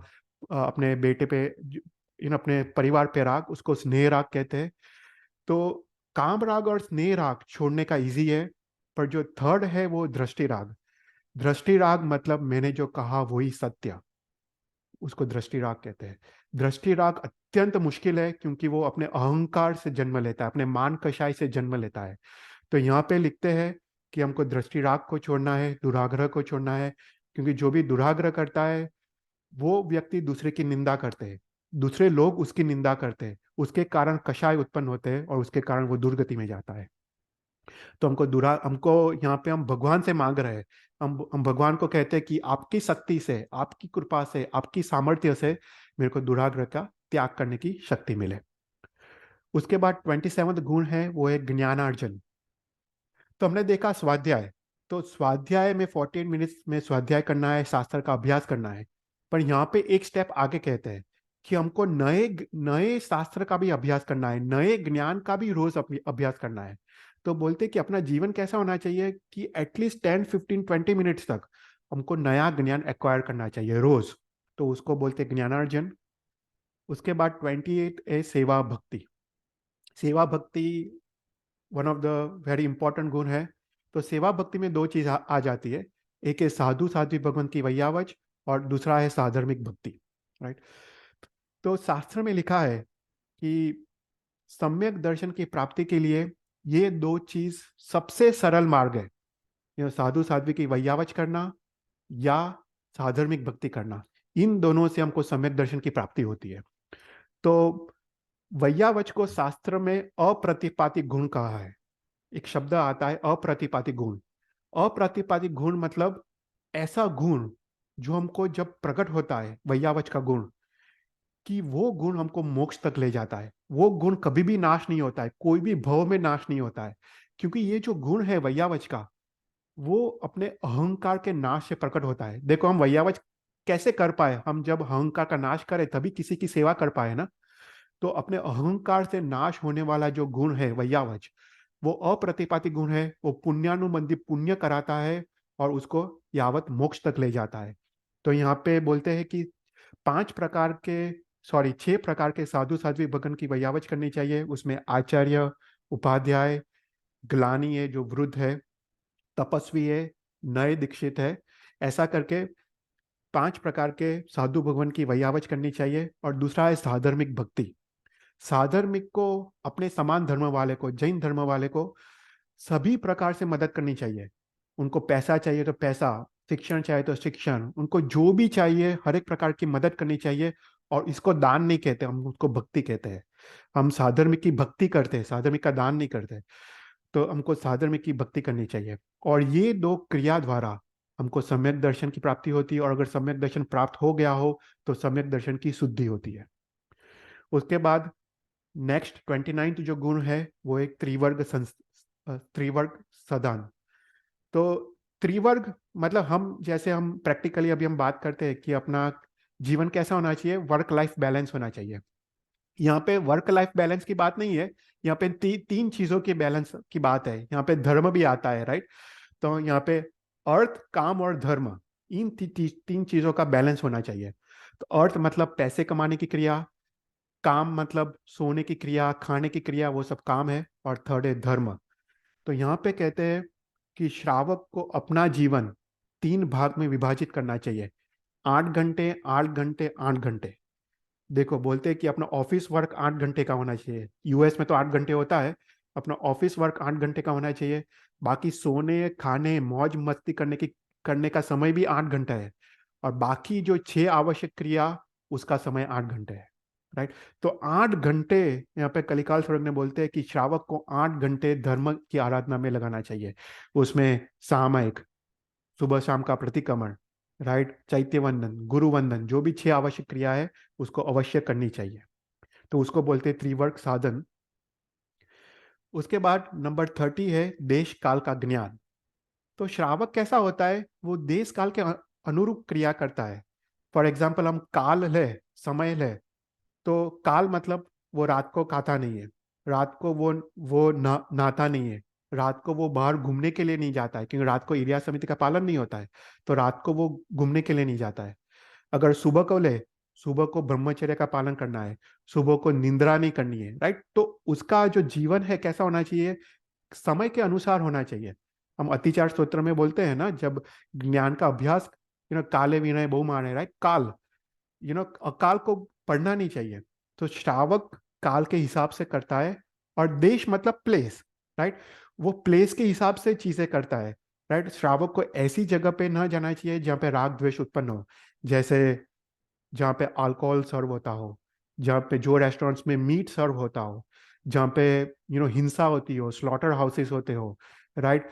अपने बेटे पे, इन अपने परिवार पे राग, उसको स्नेह राग कहते हैं। तो काम राग और स्नेह राग छोड़ने का इजी है। पर जो थर्ड है वो दृष्टि राग। दृष्टि राग मतलब मैंने जो कहा वही सत्य, उसको दृष्टि राग कहते हैं। दृष्टि राग अत्यंत मुश्किल है क्योंकि वो अपने अहंकार से जन्म लेता है, अपने मान कषाय से जन्म लेता है। तो यहाँ पे लिखते हैं कि हमको दृष्टि राग को छोड़ना है, दुराग्रह को छोड़ना है। क्योंकि जो भी दुराग्रह करता है वो व्यक्ति दूसरे की निंदा करते हैं, दूसरे लोग उसकी निंदा करते हैं, उसके कारण कषाय उत्पन्न होते हैं और उसके कारण वो दुर्गति में जाता है। तो हमको यहाँ पे हम भगवान से मांग रहे हैं। हम भगवान को कहते हैं कि आपकी शक्ति से, आपकी कृपा से, आपकी सामर्थ्य से मेरे को दुराग्रह का त्याग करने की शक्ति मिले। उसके बाद 27th गुण है वो है ज्ञानार्जन। तो हमने देखा स्वाध्याय। तो स्वाध्याय में 48 मिनट्स में स्वाध्याय करना है, शास्त्र का अभ्यास करना है। पर यहाँ पे एक स्टेप आगे कहते हैं कि हमको नए नए शास्त्र का भी अभ्यास करना है, नए ज्ञान का भी रोज अभ्यास करना है। तो बोलते हैं कि अपना जीवन कैसा होना चाहिए कि एटलीस्ट 10, 15, 20 मिनट्स तक हमको नया ज्ञान एक्वायर करना चाहिए रोज। तो उसको बोलते हैं ज्ञानार्जन। उसके बाद 28 है सेवा भक्ति। सेवा भक्ति one of the very important गुण है। तो सेवा भक्ति में 2 चीज आ जाती है। एक है साधु साध्वी भगवंत की वैयावच, और दूसरा है साधर्मिक भक्ति, राइट। तो शास्त्र में लिखा है कि सम्यक दर्शन की प्राप्ति के लिए ये 2 चीज सबसे सरल मार्ग है। साधु साध्वी की वैयावच करना या साधर्मिक भक्ति करना, इन दोनों से हमको सम्यक दर्शन की प्राप्ति होती है। तो वैयावच को शास्त्र में अप्रतिपातिक गुण कहा है। एक शब्द आता है अप्रतिपातिक गुण। अप्रतिपातिक गुण मतलब ऐसा गुण जो हमको जब प्रकट होता है, वैयावच का गुण, कि वो गुण हमको मोक्ष तक ले जाता है। वो गुण कभी भी नाश नहीं होता है, कोई भी भव में नाश नहीं होता है, क्योंकि ये जो गुण है वैयावच का, वो अपने अहंकार के नाश से प्रकट होता है। देखो हम वैयावच कैसे कर पाए, हम जब अहंकार का नाश करें तभी किसी की सेवा कर पाए ना। तो अपने अहंकार से नाश होने वाला जो गुण है वैयावच, वो अप्रतिपाती गुण है, वो पुण्यानुबंधी पुण्य कराता है और उसको यावत मोक्ष तक ले जाता है। तो यहाँ पे बोलते हैं कि 5 प्रकार के, सॉरी 6 प्रकार के साधु साध्वी भगन की वैयावच करनी चाहिए। उसमें आचार्य, उपाध्याय, ग्लानी है जो वृद्ध है, तपस्वी है, नए दीक्षित है, ऐसा करके 5 प्रकार के साधु भगवान की वैयावच करनी चाहिए। और दूसरा है साधर्मिक भक्ति। साधर्मिक को, अपने समान धर्म वाले को, जैन धर्म वाले को सभी प्रकार से मदद करनी चाहिए। उनको पैसा चाहिए तो पैसा, शिक्षण चाहिए तो शिक्षण, उनको जो भी चाहिए हर एक प्रकार की मदद करनी चाहिए। और इसको दान नहीं कहते, हम उसको भक्ति कहते हैं। हम साधर्मिक की भक्ति करते हैं, साधर्मिक का दान नहीं करते। तो हमको साधर्मिक की भक्ति करनी चाहिए। और ये 2 क्रिया द्वारा हमको सम्यक दर्शन की प्राप्ति होती है। और अगर सम्यक दर्शन प्राप्त हो गया हो तो सम्यक दर्शन की शुद्धि होती है। उसके बाद नेक्स्ट 29th जो गुण है वो एक त्रिवर्ग सदान। तो त्रिवर्ग मतलब हम, जैसे हम प्रैक्टिकली अभी हम बात करते हैं कि अपना जीवन कैसा होना चाहिए, वर्क लाइफ बैलेंस होना चाहिए। यहाँ पे वर्क लाइफ बैलेंस की बात नहीं है, यहाँ पे 3 चीजों की बैलेंस की बात है। यहाँ पे धर्म भी आता है, राइट। तो यहाँ पे अर्थ, काम और धर्म, इन 3 चीजों का बैलेंस होना चाहिए। तो अर्थ मतलब पैसे कमाने की क्रिया, काम मतलब सोने की क्रिया, खाने की क्रिया, वो सब काम है। और थर्ड है धर्म। तो यहाँ पे कहते हैं कि श्रावक को अपना जीवन 3 भाग में विभाजित करना चाहिए। 8 घंटे, 8 घंटे, 8 घंटे। देखो बोलते हैं कि अपना ऑफिस वर्क 8 घंटे का होना चाहिए। यूएस में तो 8 घंटे होता है। अपना ऑफिस वर्क 8 घंटे का होना चाहिए। बाकी सोने, खाने, मौज मस्ती करने का समय भी 8 घंटा है। और बाकी जो 6 आवश्यक क्रिया, उसका समय 8 घंटे है, राइट। तो 8 घंटे यहाँ पे कलिकाल स्वरूप ने बोलते हैं कि श्रावक को 8 घंटे धर्म की आराधना में लगाना चाहिए। उसमें सामयिक, सुबह शाम का प्रतिक्रमण, राइट, चैत्य वंदन, गुरु वंदन, जो भी 6 आवश्यक क्रिया है उसको अवश्य करनी चाहिए। तो उसको बोलते हैं त्रिवर्ग साधन। उसके बाद नंबर 30 है देश काल का ज्ञान। तो श्रावक कैसा होता है, वो देश काल के अनुरूप क्रिया करता है। फॉर एग्जाम्पल हम काल ले, समय ले, तो काल मतलब वो रात को खाता नहीं है, रात को वो नहाता नहीं है, रात को वो बाहर घूमने के लिए नहीं जाता है, क्योंकि रात को इरिया समिति का पालन नहीं होता है। तो रात को वो घूमने के लिए नहीं जाता है। अगर सुबह को ले, सुबह को ब्रह्मचर्य का पालन करना है, सुबह को निंद्रा नहीं करनी है, राइट। तो उसका जो जीवन है कैसा होना चाहिए, समय के अनुसार होना चाहिए। हम अतिचार स्तोत्र में बोलते हैं ना, जब ज्ञान का अभ्यास, काले विनय बहु माने, राइट, काल, अकाल को पढ़ना नहीं चाहिए। तो श्रावक काल के हिसाब से करता है। और देश मतलब प्लेस, राइट, वो प्लेस के हिसाब से चीजें करता है, राइट। श्रावक को ऐसी जगह पे ना जाना चाहिए जहाँ पे राग द्वेष उत्पन्न हो। जैसे जहाँ पे अल्कोहल सर्व होता हो, जहाँ पे जो रेस्टोरेंट्स में मीट सर्व होता हो, जहाँ पे हिंसा होती हो, स्लॉटर हाउसेस होते हो, राइट।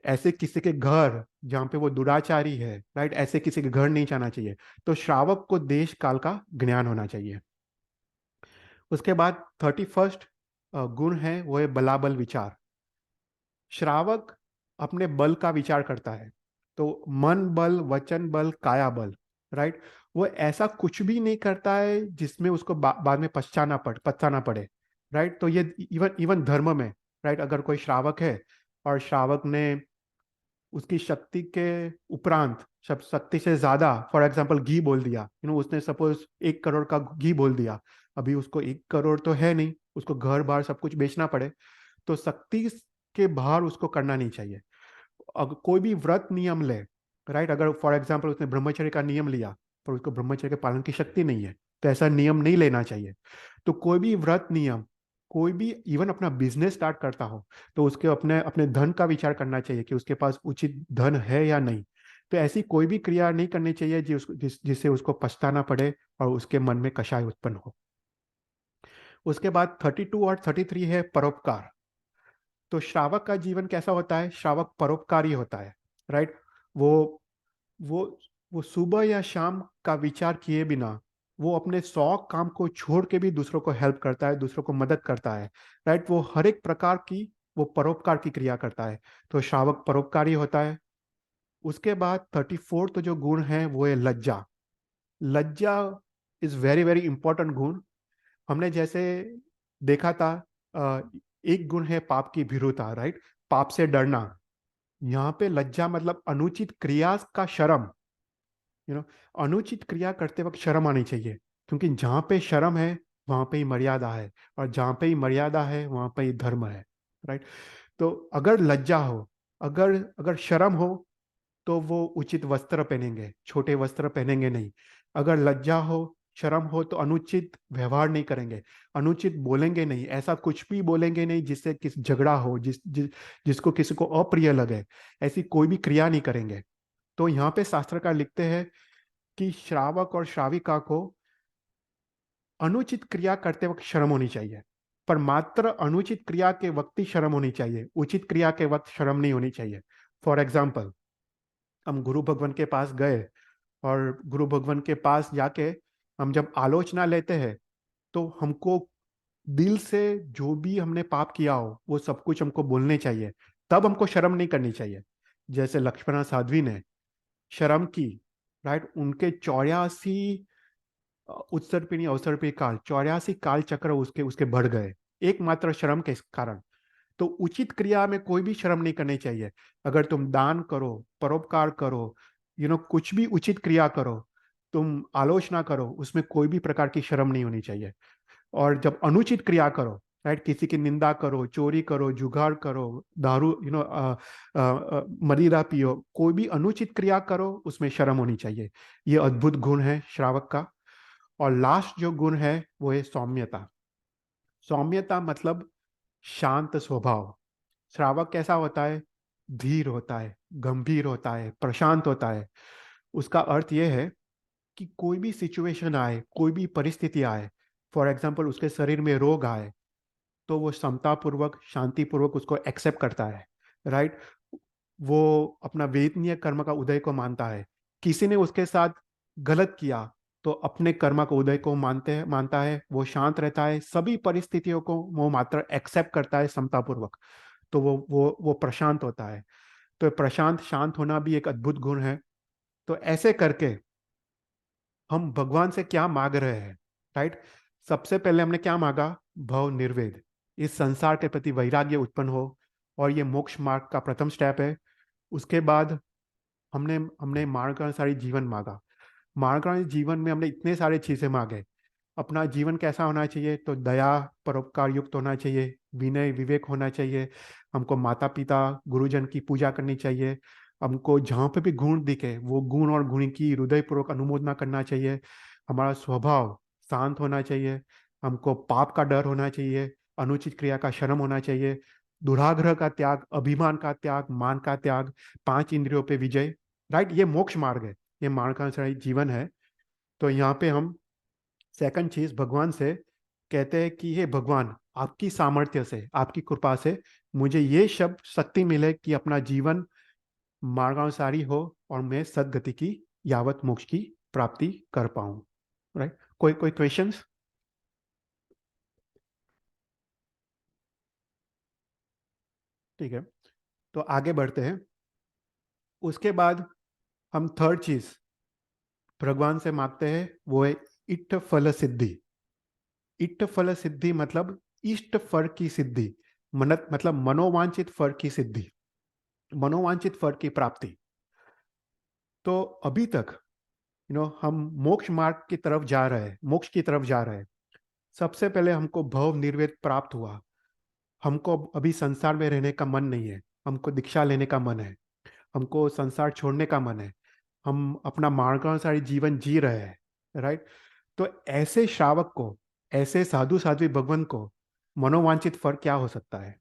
ऐसे किसी के घर जहाँ पे वो दुराचारी है, राइट, ऐसे किसी के घर नहीं जाना चाहिए। तो श्रावक को देश काल का ज्ञान होना चाहिए। उसके बाद 31st गुण है वो है बलाबल विचार। श्रावक अपने बल का विचार करता है। तो मन बल, वचन बल, काया बल, राइट। वो ऐसा कुछ भी नहीं करता है जिसमें उसको बाद में पछताना पड़े, राइट। तो ये इवन इवन धर्म में, राइट, अगर कोई श्रावक है और श्रावक ने उसकी शक्ति के उपरांत, शक्ति से ज्यादा, फॉर एग्जाम्पल घी बोल दिया, उसने सपोज 1 करोड़ का घी बोल दिया। अभी उसको 1 करोड़ तो है नहीं, उसको घर बार सब कुछ बेचना पड़े। तो शक्ति के बाहर उसको करना नहीं चाहिए। अगर कोई भी व्रत नियम ले, राइट, अगर फॉर एग्जाम्पल उसने ब्रह्मचर्य का नियम लिया पर उसको ब्रह्मचर्य के पालन की शक्ति नहीं है, तो ऐसा नियम नहीं लेना चाहिए। तो कोई भी व्रत नियम, कोई भी इवन अपना बिजनेस स्टार्ट करता हो, तो उसके अपने अपने धन का विचार करना चाहिए कि उसके पास उचित धन है या नहीं। तो ऐसी कोई भी क्रिया नहीं करनी चाहिए जिससे उसको पछताना पड़े और उसके मन में कषाय उत्पन्न हो। उसके बाद 32 और 33 है परोपकार। तो श्रावक का जीवन कैसा होता है, श्रावक परोपकारी होता है, राइट। वो वो वो सुबह या शाम का विचार किए बिना वो अपने 100 काम को छोड़ के भी दूसरों को हेल्प करता है, दूसरों को मदद करता है, राइट। वो हर एक प्रकार की वो परोपकार की क्रिया करता है। तो श्रावक परोपकारी होता है। उसके बाद 34th जो गुण है वो है लज्जा। लज्जा इज वेरी वेरी इंपॉर्टेंट गुण। हमने जैसे देखा था, अ, एक गुण है पाप की भीरुता, राइट, पाप से डरना। यहाँ पे लज्जा मतलब अनुचित क्रिया का शर्म, यू नो। अनुचित क्रिया करते वक्त शर्म आनी चाहिए, क्योंकि जहाँ पे शर्म है वहाँ पे ही मर्यादा है, और जहाँ पे ही मर्यादा है वहाँ पे ही धर्म है, राइट। तो अगर लज्जा हो, अगर अगर शर्म हो, तो वो उचित वस्त्र पहनेंगे, छोटे वस्त्र पहनेंगे नहीं। अगर लज्जा हो, शर्म हो, तो अनुचित व्यवहार नहीं करेंगे, अनुचित बोलेंगे नहीं, ऐसा कुछ भी बोलेंगे नहीं जिससे किस झगड़ा हो, जिसको किसी को अप्रिय लगे, ऐसी कोई भी क्रिया नहीं करेंगे। तो यहाँ पे शास्त्रकार लिखते हैं कि श्रावक और श्राविका को अनुचित क्रिया करते वक्त शर्म होनी चाहिए, पर मात्र अनुचित क्रिया के वक्त ही शर्म होनी चाहिए, उचित क्रिया के वक्त शर्म नहीं होनी चाहिए। फॉर एग्जाम्पल, हम गुरु भगवान के पास गए, और गुरु भगवान के पास जाके हम जब आलोचना लेते हैं, तो हमको दिल से जो भी हमने पाप किया हो वो सब कुछ हमको बोलने चाहिए, तब हमको शर्म नहीं करनी चाहिए। जैसे लक्ष्मणा साध्वी ने शर्म की, राइट। उनके 84 उत्सर्पिणी अवसर्पी काल, 84 काल चक्र उसके उसके बढ़ गए, एकमात्र शर्म के कारण। तो उचित क्रिया में कोई भी शर्म नहीं करनी चाहिए। अगर तुम दान करो, परोपकार करो, कुछ भी उचित क्रिया करो, तुम आलोचना करो, उसमें कोई भी प्रकार की शर्म नहीं होनी चाहिए। और जब अनुचित क्रिया करो, राइट, किसी की निंदा करो, चोरी करो, जुगाड़ करो, दारू मदिरा पियो, कोई भी अनुचित क्रिया करो, उसमें शर्म होनी चाहिए। ये अद्भुत गुण है श्रावक का। और लास्ट जो गुण है वो है सौम्यता। सौम्यता मतलब शांत स्वभाव। श्रावक कैसा होता है? धीर होता है, गंभीर होता है, प्रशांत होता है। उसका अर्थ यह है कि कोई भी सिचुएशन आए, कोई भी परिस्थिति आए, फॉर एग्जाम्पल उसके शरीर में रोग आए, तो वो समतापूर्वक, शांतिपूर्वक उसको एक्सेप्ट करता है, राइट। वो अपना वेदनीय कर्म का उदय को मानता है। किसी ने उसके साथ गलत किया, तो अपने कर्म को उदय को मानता है, वो शांत रहता है, सभी परिस्थितियों को वो मात्र एक्सेप्ट करता है समतापूर्वक। तो वो प्रशांत होता है। तो प्रशांत शांत होना भी एक अद्भुत गुण है। तो ऐसे करके हम भगवान से क्या मांग रहे हैं, राइट। सबसे पहले हमने क्या मांगा? भव निर्वेद, इस संसार के प्रति वैराग्य उत्पन्न हो, और ये मोक्ष मार्ग का प्रथम स्टेप है। उसके बाद हमने हमने मार्गानुसारी जीवन मांगा। मार्गानुसारी जीवन में हमने इतने सारे चीजें मांगे। अपना जीवन कैसा होना चाहिए? तो दया, परोपकार युक्त होना चाहिए, विनय विवेक होना चाहिए, हमको माता पिता गुरुजन की पूजा करनी चाहिए, हमको जहाँ पे भी गुण दिखे वो गुण और गुण की हृदयपूर्वक अनुमोदना करना चाहिए, हमारा स्वभाव शांत होना चाहिए, हमको पाप का डर होना चाहिए, अनुचित क्रिया का शर्म होना चाहिए, दुराग्रह का त्याग, अभिमान का त्याग, मान का त्याग, 5 इंद्रियों पे विजय, राइट। ये मोक्ष मार्ग है, ये मार्ग का जीवन है। तो यहाँ पे हम सेकंड चीज भगवान से कहते हैं कि हे भगवान, आपकी सामर्थ्य से, आपकी कृपा से मुझे ये शब्द शक्ति मिले कि अपना जीवन मार्गानुसारी हो, और मैं सदगति की, यावत मोक्ष की प्राप्ति कर पाऊं, राइट। कोई कोई क्वेश्चंस? ठीक है, तो आगे बढ़ते हैं। उसके बाद हम थर्ड चीज भगवान से मांगते हैं, वो है इष्ट फल सिद्धि। इष्ट फल सिद्धि मतलब इष्ट फल की सिद्धि, मतलब मनोवांछित फल की सिद्धि, मनोवांछित फल की प्राप्ति। तो अभी तक हम मोक्ष मार्ग की तरफ जा रहे हैं, मोक्ष की तरफ जा रहे हैं। सबसे पहले हमको भव निर्वेद प्राप्त हुआ। हमको अभी संसार में रहने का मन नहीं है, हमको दीक्षा लेने का मन है, हमको संसार छोड़ने का मन है, हम अपना मार्गानुसारी जीवन जी रहे हैं, राइट। तो ऐसे श्रावक को, ऐसे साधु साध्वी भगवान को मनोवांछित फल क्या हो सकता है?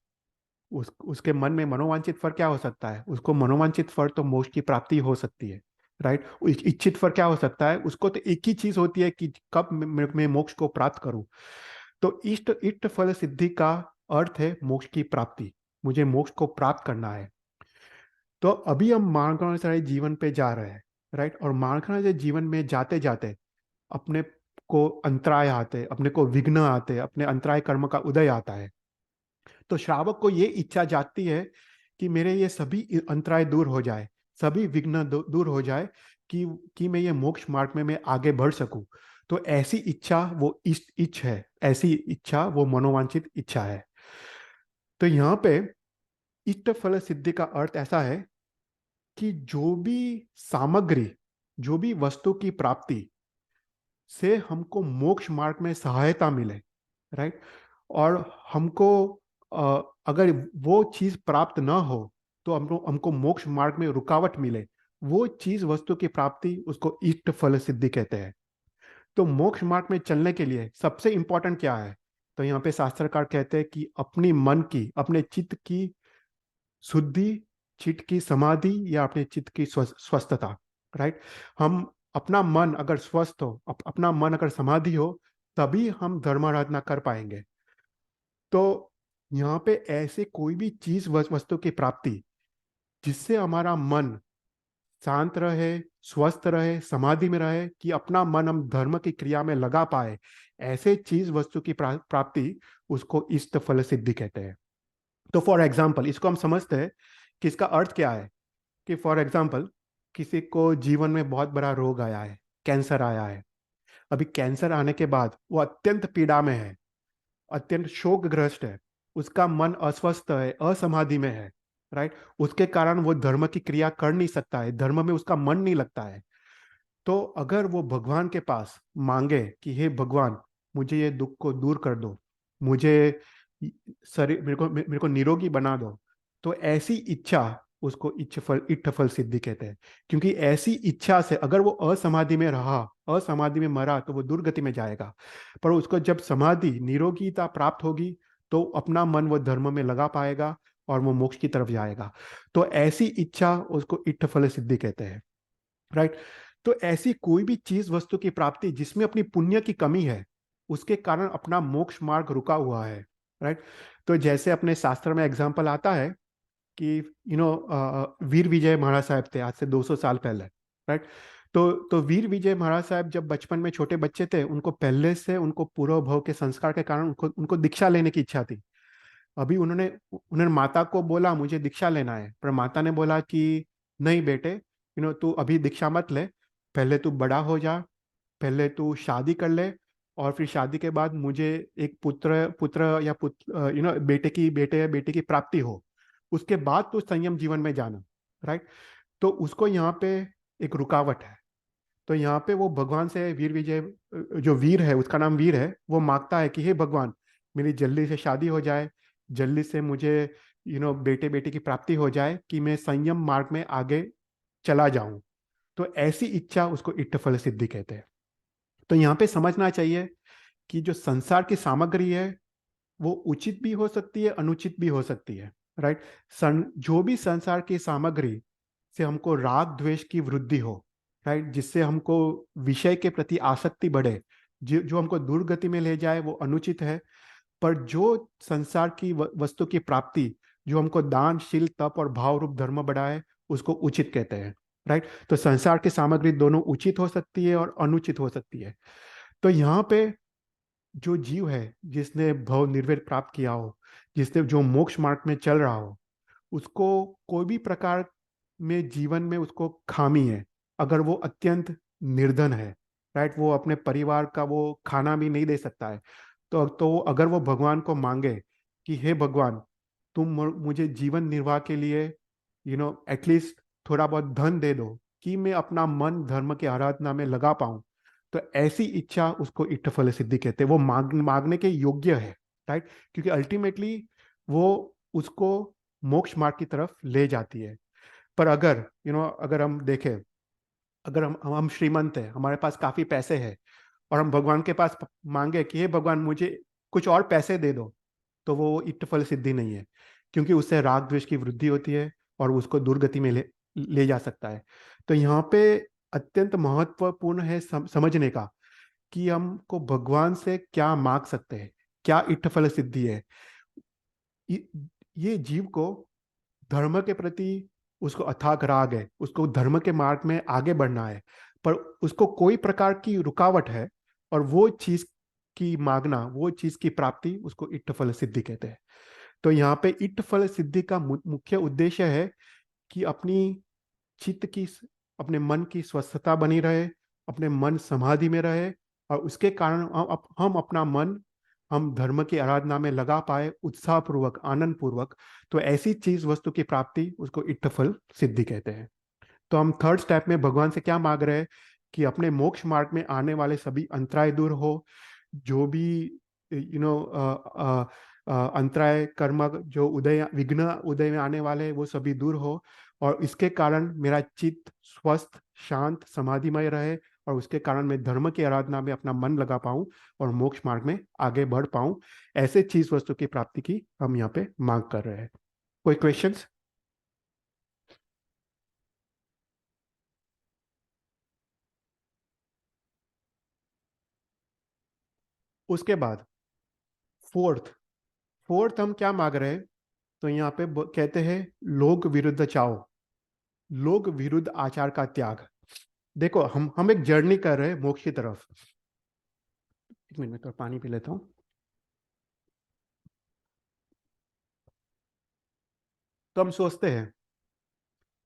उसके मन में मनोवांछित फल क्या हो सकता है? उसको मनोवांछित फल तो मोक्ष की प्राप्ति हो सकती है, राइट। इच्छित फल क्या हो सकता है? उसको तो एक ही चीज होती है कि कब मैं मोक्ष को प्राप्त करूं। तो इष्ट इष्ट फल सिद्धि का अर्थ है मोक्ष की प्राप्ति, मुझे मोक्ष को प्राप्त करना है। तो अभी हम मार्गानुसारी जीवन पे जा रहे हैं, राइट। और मार्गानुसारी जीवन में जाते जाते अपने को अंतराय आते, अपने को विघ्न आते, अपने अंतराय कर्म का उदय आता है, तो श्रावक को ये इच्छा जागती है कि मेरे ये सभी अंतराय दूर हो जाए, सभी विघ्न दूर हो जाए, कि मैं ये मोक्ष मार्ग में मैं आगे बढ़ सकूं। तो ऐसी इच्छा वो इष्ट इच्छ है, ऐसी इच्छा वो मनोवांछित इच्छा है। तो यहाँ पे इष्ट फल सिद्धि का अर्थ ऐसा है कि जो भी सामग्री, जो भी वस्तु की प्राप्ति से हमको मोक्ष मार्ग में सहायता मिले, राइट, और हमको अगर वो चीज प्राप्त ना हो तो हमको हमको मोक्ष मार्ग में रुकावट मिले, वो चीज वस्तु की प्राप्ति, उसको इष्ट फल सिद्धि कहते हैं। तो मोक्ष मार्ग में चलने के लिए सबसे इंपॉर्टेंट क्या है? तो यहाँ पे शास्त्रकार कहते हैं कि अपनी मन की, अपने चित्त की शुद्धि, चित्त की समाधि, या अपने चित्त की स्वस्थता, राइट। हम अपना मन अगर स्वस्थ हो, अपना मन अगर समाधि हो, तभी हम धर्माराधना कर पाएंगे। तो यहाँ पे ऐसे कोई भी चीज वस्तु की प्राप्ति जिससे हमारा मन शांत रहे, स्वस्थ रहे, समाधि में रहे, कि अपना मन हम धर्म की क्रिया में लगा पाए, ऐसे चीज वस्तु की प्राप्ति, उसको इष्ट फल सिद्धि कहते हैं। तो फॉर एग्जाम्पल इसको हम समझते हैं कि इसका अर्थ क्या है। कि फॉर एग्जाम्पल किसी को जीवन में बहुत बड़ा रोग आया है, कैंसर आया है। अभी कैंसर आने के बाद वो अत्यंत पीड़ा में है, अत्यंत शोकग्रस्त है, उसका मन अस्वस्थ है, असमाधि में है, राइट। उसके कारण वो धर्म की क्रिया कर नहीं सकता है, धर्म में उसका मन नहीं लगता है। तो अगर वो भगवान के पास मांगे कि हे भगवान, मुझे ये दुख को दूर कर दो, मुझे शरीर, मेरे को निरोगी बना दो, तो ऐसी इच्छा, उसको इष्ट फल सिद्धि कहते हैं। क्योंकि ऐसी इच्छा से अगर वो असमाधि में रहा, असमाधि में मरा, तो वो दुर्गति में जाएगा। पर उसको जब समाधि, निरोगीता प्राप्त होगी, तो अपना मन वो धर्म में लगा पाएगा और वो मोक्ष की तरफ जाएगा। तो ऐसी इच्छा, उसको इष्ट फल सिद्धि कहते हैं, राइट। तो ऐसी कोई भी चीज वस्तु की प्राप्ति जिसमें अपनी पुण्य की कमी है, उसके कारण अपना मोक्ष मार्ग रुका हुआ है, राइट। तो जैसे अपने शास्त्र में एग्जाम्पल आता है कि वीर विजय महाराज साहब थे आज से 200 साल पहले, राइट। तो वीर विजय महाराज साहब जब बचपन में छोटे बच्चे थे, उनको पहले से उनको पूर्व भव के संस्कार के कारण उनको उनको दीक्षा लेने की इच्छा थी। अभी उन्होंने उन्होंने माता को बोला मुझे दीक्षा लेना है, पर माता ने बोला कि नहीं बेटे, तू अभी दीक्षा मत ले, पहले तू बड़ा हो जा, पहले तू शादी कर ले, और फिर शादी के बाद मुझे एक पुत्र पुत्र या पुत्र बेटे की प्राप्ति हो, उसके बाद तू संयम जीवन में जाना, राइट। तो उसको यहाँ पे एक रुकावट है। तो यहाँ पे वो भगवान से वीर विजय, जो वीर है, उसका नाम वीर है, वो मांगता है कि हे भगवान, मेरी जल्दी से शादी हो जाए, जल्दी से मुझे बेटे बेटी की प्राप्ति हो जाए, कि मैं संयम मार्ग में आगे चला जाऊं। तो ऐसी इच्छा, उसको इष्ट फल सिद्धि कहते हैं। तो यहाँ पे समझना चाहिए कि जो संसार की सामग्री है, वो उचित भी हो सकती है, अनुचित भी हो सकती है, राइट। जो भी संसार की सामग्री से हमको राग द्वेष की वृद्धि हो, राइट, जिससे हमको विषय के प्रति आसक्ति बढ़े, जो हमको दुर्गति में ले जाए, वो अनुचित है। पर जो संसार की वस्तु की प्राप्ति, जो हमको दान, शील, तप और भाव रूप धर्म बढ़ाए, उसको उचित कहते हैं, राइट। तो संसार की सामग्री दोनों उचित हो सकती है और अनुचित हो सकती है। तो यहाँ पे जो जीव है, जिसने भव निर्वेद प्राप्त किया हो, जिसने जो मोक्ष मार्ग में चल रहा हो, उसको कोई भी प्रकार में जीवन में उसको खामी है, अगर वो अत्यंत निर्धन है, राइट, वो अपने परिवार का वो खाना भी नहीं दे सकता है, तो अगर वो भगवान को मांगे कि हे भगवान, तुम मुझे जीवन निर्वाह के लिए एटलीस्ट थोड़ा बहुत धन दे दो, कि मैं अपना मन धर्म की आराधना में लगा पाऊं, तो ऐसी इच्छा, उसको इष्ट फल सिद्धि कहते हैं। वो मांगने के योग्य है, राइट। क्योंकि अल्टीमेटली वो उसको मोक्ष मार्ग की तरफ ले जाती है। पर अगर अगर हम देखें, अगर हम श्रीमंत हैं, हमारे पास काफी पैसे हैं, और हम भगवान के पास मांगे कि हे भगवान, मुझे कुछ और पैसे दे दो, तो वो इष्ट फल सिद्धि नहीं है। क्योंकि उससे राग द्वेष की वृद्धि होती है और उसको दुर्गति में ले जा सकता है। तो यहाँ पे अत्यंत महत्वपूर्ण है समझने का, कि हमको भगवान से क्या मांग सकते हैं, क्या इष्ट फल सिद्धि है। ये ये जीव को धर्म के प्रति, उसको अथाग राग है, उसको धर्म के मार्ग में आगे बढ़ना है, पर उसको कोई प्रकार की रुकावट है, और वो चीज की मांगना, वो चीज की प्राप्ति, उसको इट्टफल सिद्धि कहते हैं। तो यहाँ पे इट्टफल सिद्धि का मुख्य उद्देश्य है कि चित्त की अपने मन की स्वस्थता बनी रहे, अपने मन समाधि में रहे, और उसके कारण हम अपना मन हम धर्म की आराधना में लगा पाए उत्साह पूर्वक, आनंद पूर्वक। तो ऐसी चीज वस्तु की प्राप्ति, उसको इट्टफल सिद्धि कहते हैं। तो हम थर्ड स्टेप में भगवान से क्या मांग रहे हैं कि अपने मोक्ष मार्ग में आने वाले सभी अंतराय दूर हो, जो भी अंतराय कर्म जो उदय विघ्न उदय में आने वाले हैं वो सभी दूर हो, और इसके कारण मेरा चित्त स्वस्थ शांत समाधिमय रहे, और उसके कारण मैं धर्म की आराधना में अपना मन लगा पाऊं और मोक्ष मार्ग में आगे बढ़ पाऊं। ऐसे चीज वस्तु की प्राप्ति की हम यहाँ पे मांग कर रहे हैं। कोई क्वेश्चंस? उसके बाद फोर्थ फोर्थ हम क्या मांग रहे हैं? तो यहाँ पे कहते हैं लोक विरुद्ध चाओ, लोक विरुद्ध आचार का त्याग। देखो, हम एक जर्नी कर रहे हैं मोक्ष की तरफ। एक मिनट में तो पानी पी लेता हूँ। तो हम सोचते हैं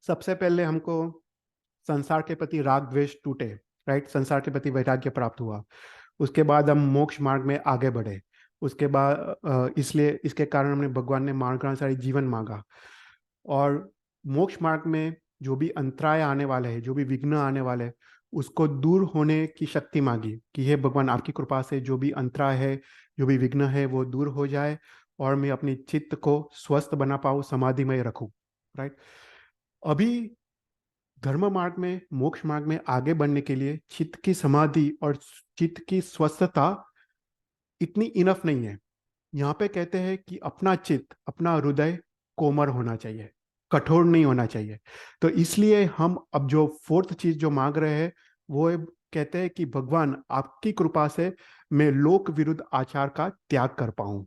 सबसे पहले हमको संसार के प्रति राग द्वेष टूटे, राइट, संसार के प्रति वैराग्य प्राप्त हुआ। उसके बाद हम मोक्ष मार्ग में आगे बढ़े। उसके बाद इसलिए इसके कारण हमने भगवान ने मार्गानुसारी जीवन मांगा, और मोक्ष मार्ग में जो भी अंतराय आने वाले हैं, जो भी विघ्न आने वाले हैं, उसको दूर होने की शक्ति मांगी कि हे भगवान, आपकी कृपा से जो भी अंतराय है, जो भी विघ्न है, वो दूर हो जाए, और मैं अपनी चित्त को स्वस्थ बना पाऊँ, समाधि में रखूं। राइट। अभी धर्म मार्ग में, मोक्ष मार्ग में आगे बढ़ने के लिए चित्त की समाधि और चित्त की स्वस्थता इतनी इनफ नहीं है। यहाँ पे कहते हैं कि अपना चित्त, अपना हृदय कोमल होना चाहिए, कठोर नहीं होना चाहिए। तो इसलिए हम अब जो फोर्थ चीज जो मांग रहे हैं वो कहते हैं कि भगवान, आपकी कृपा से मैं लोक विरुद्ध आचार का त्याग कर पाऊं।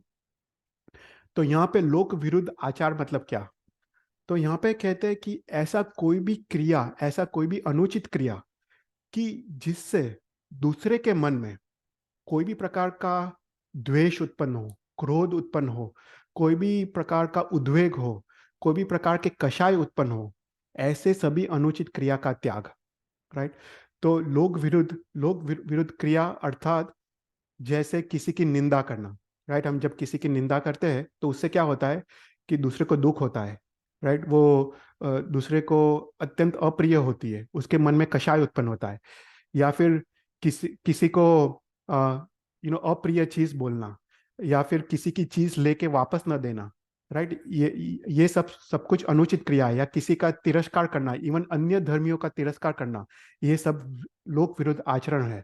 तो यहाँ पे लोक विरुद्ध आचार मतलब क्या? तो यहाँ पे कहते हैं कि ऐसा कोई भी क्रिया, ऐसा कोई भी अनुचित क्रिया कि जिससे दूसरे के मन में कोई भी प्रकार का द्वेष उत्पन्न हो, क्रोध उत्पन्न हो, कोई भी प्रकार का उद्वेग हो, कोई भी प्रकार के कषाय उत्पन्न हो, ऐसे सभी अनुचित क्रिया का त्याग। राइट। तो लोक विरुद्ध क्रिया अर्थात जैसे किसी की निंदा करना। राइट। हम जब किसी की निंदा करते हैं तो उससे क्या होता है कि दूसरे को दुख होता है। राइट। वो दूसरे को अत्यंत अप्रिय होती है, उसके मन में कषाय उत्पन्न होता है। या फिर किसी किसी को अप्रिय चीज बोलना, या फिर किसी की चीज लेके वापस न देना। राइट। ये सब कुछ अनुचित क्रिया है, या किसी का तिरस्कार करना, इवन अन्य धर्मियों का तिरस्कार करना, ये सब लोक विरुद्ध आचरण है।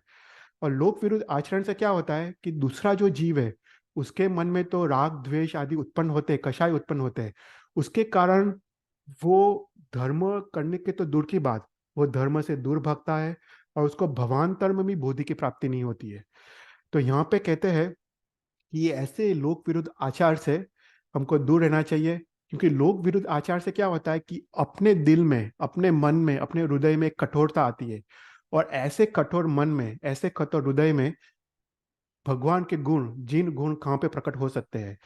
और लोक विरुद्ध आचरण से क्या होता है कि दूसरा जो जीव है उसके मन में तो राग द्वेष आदि उत्पन्न होते हैं, कषाय उत्पन्न होते हैं। उसके कारण वो धर्म करने के तो दूर की बात, वो धर्म से दूर भागता है, और उसको भवांतर में भी बोधि की प्राप्ति नहीं होती है। तो यहाँ पे कहते हैं कि ये ऐसे लोक विरुद्ध आचार से हमको दूर रहना चाहिए, क्योंकि लोक विरुद्ध आचार से क्या होता है कि अपने दिल में, अपने मन में, अपने हृदय में कठोरता आती है, और ऐसे कठोर मन में, ऐसे कठोर हृदय में भगवान के गुण, जिन गुण कहाँ पे प्रकट हो सकते हैं?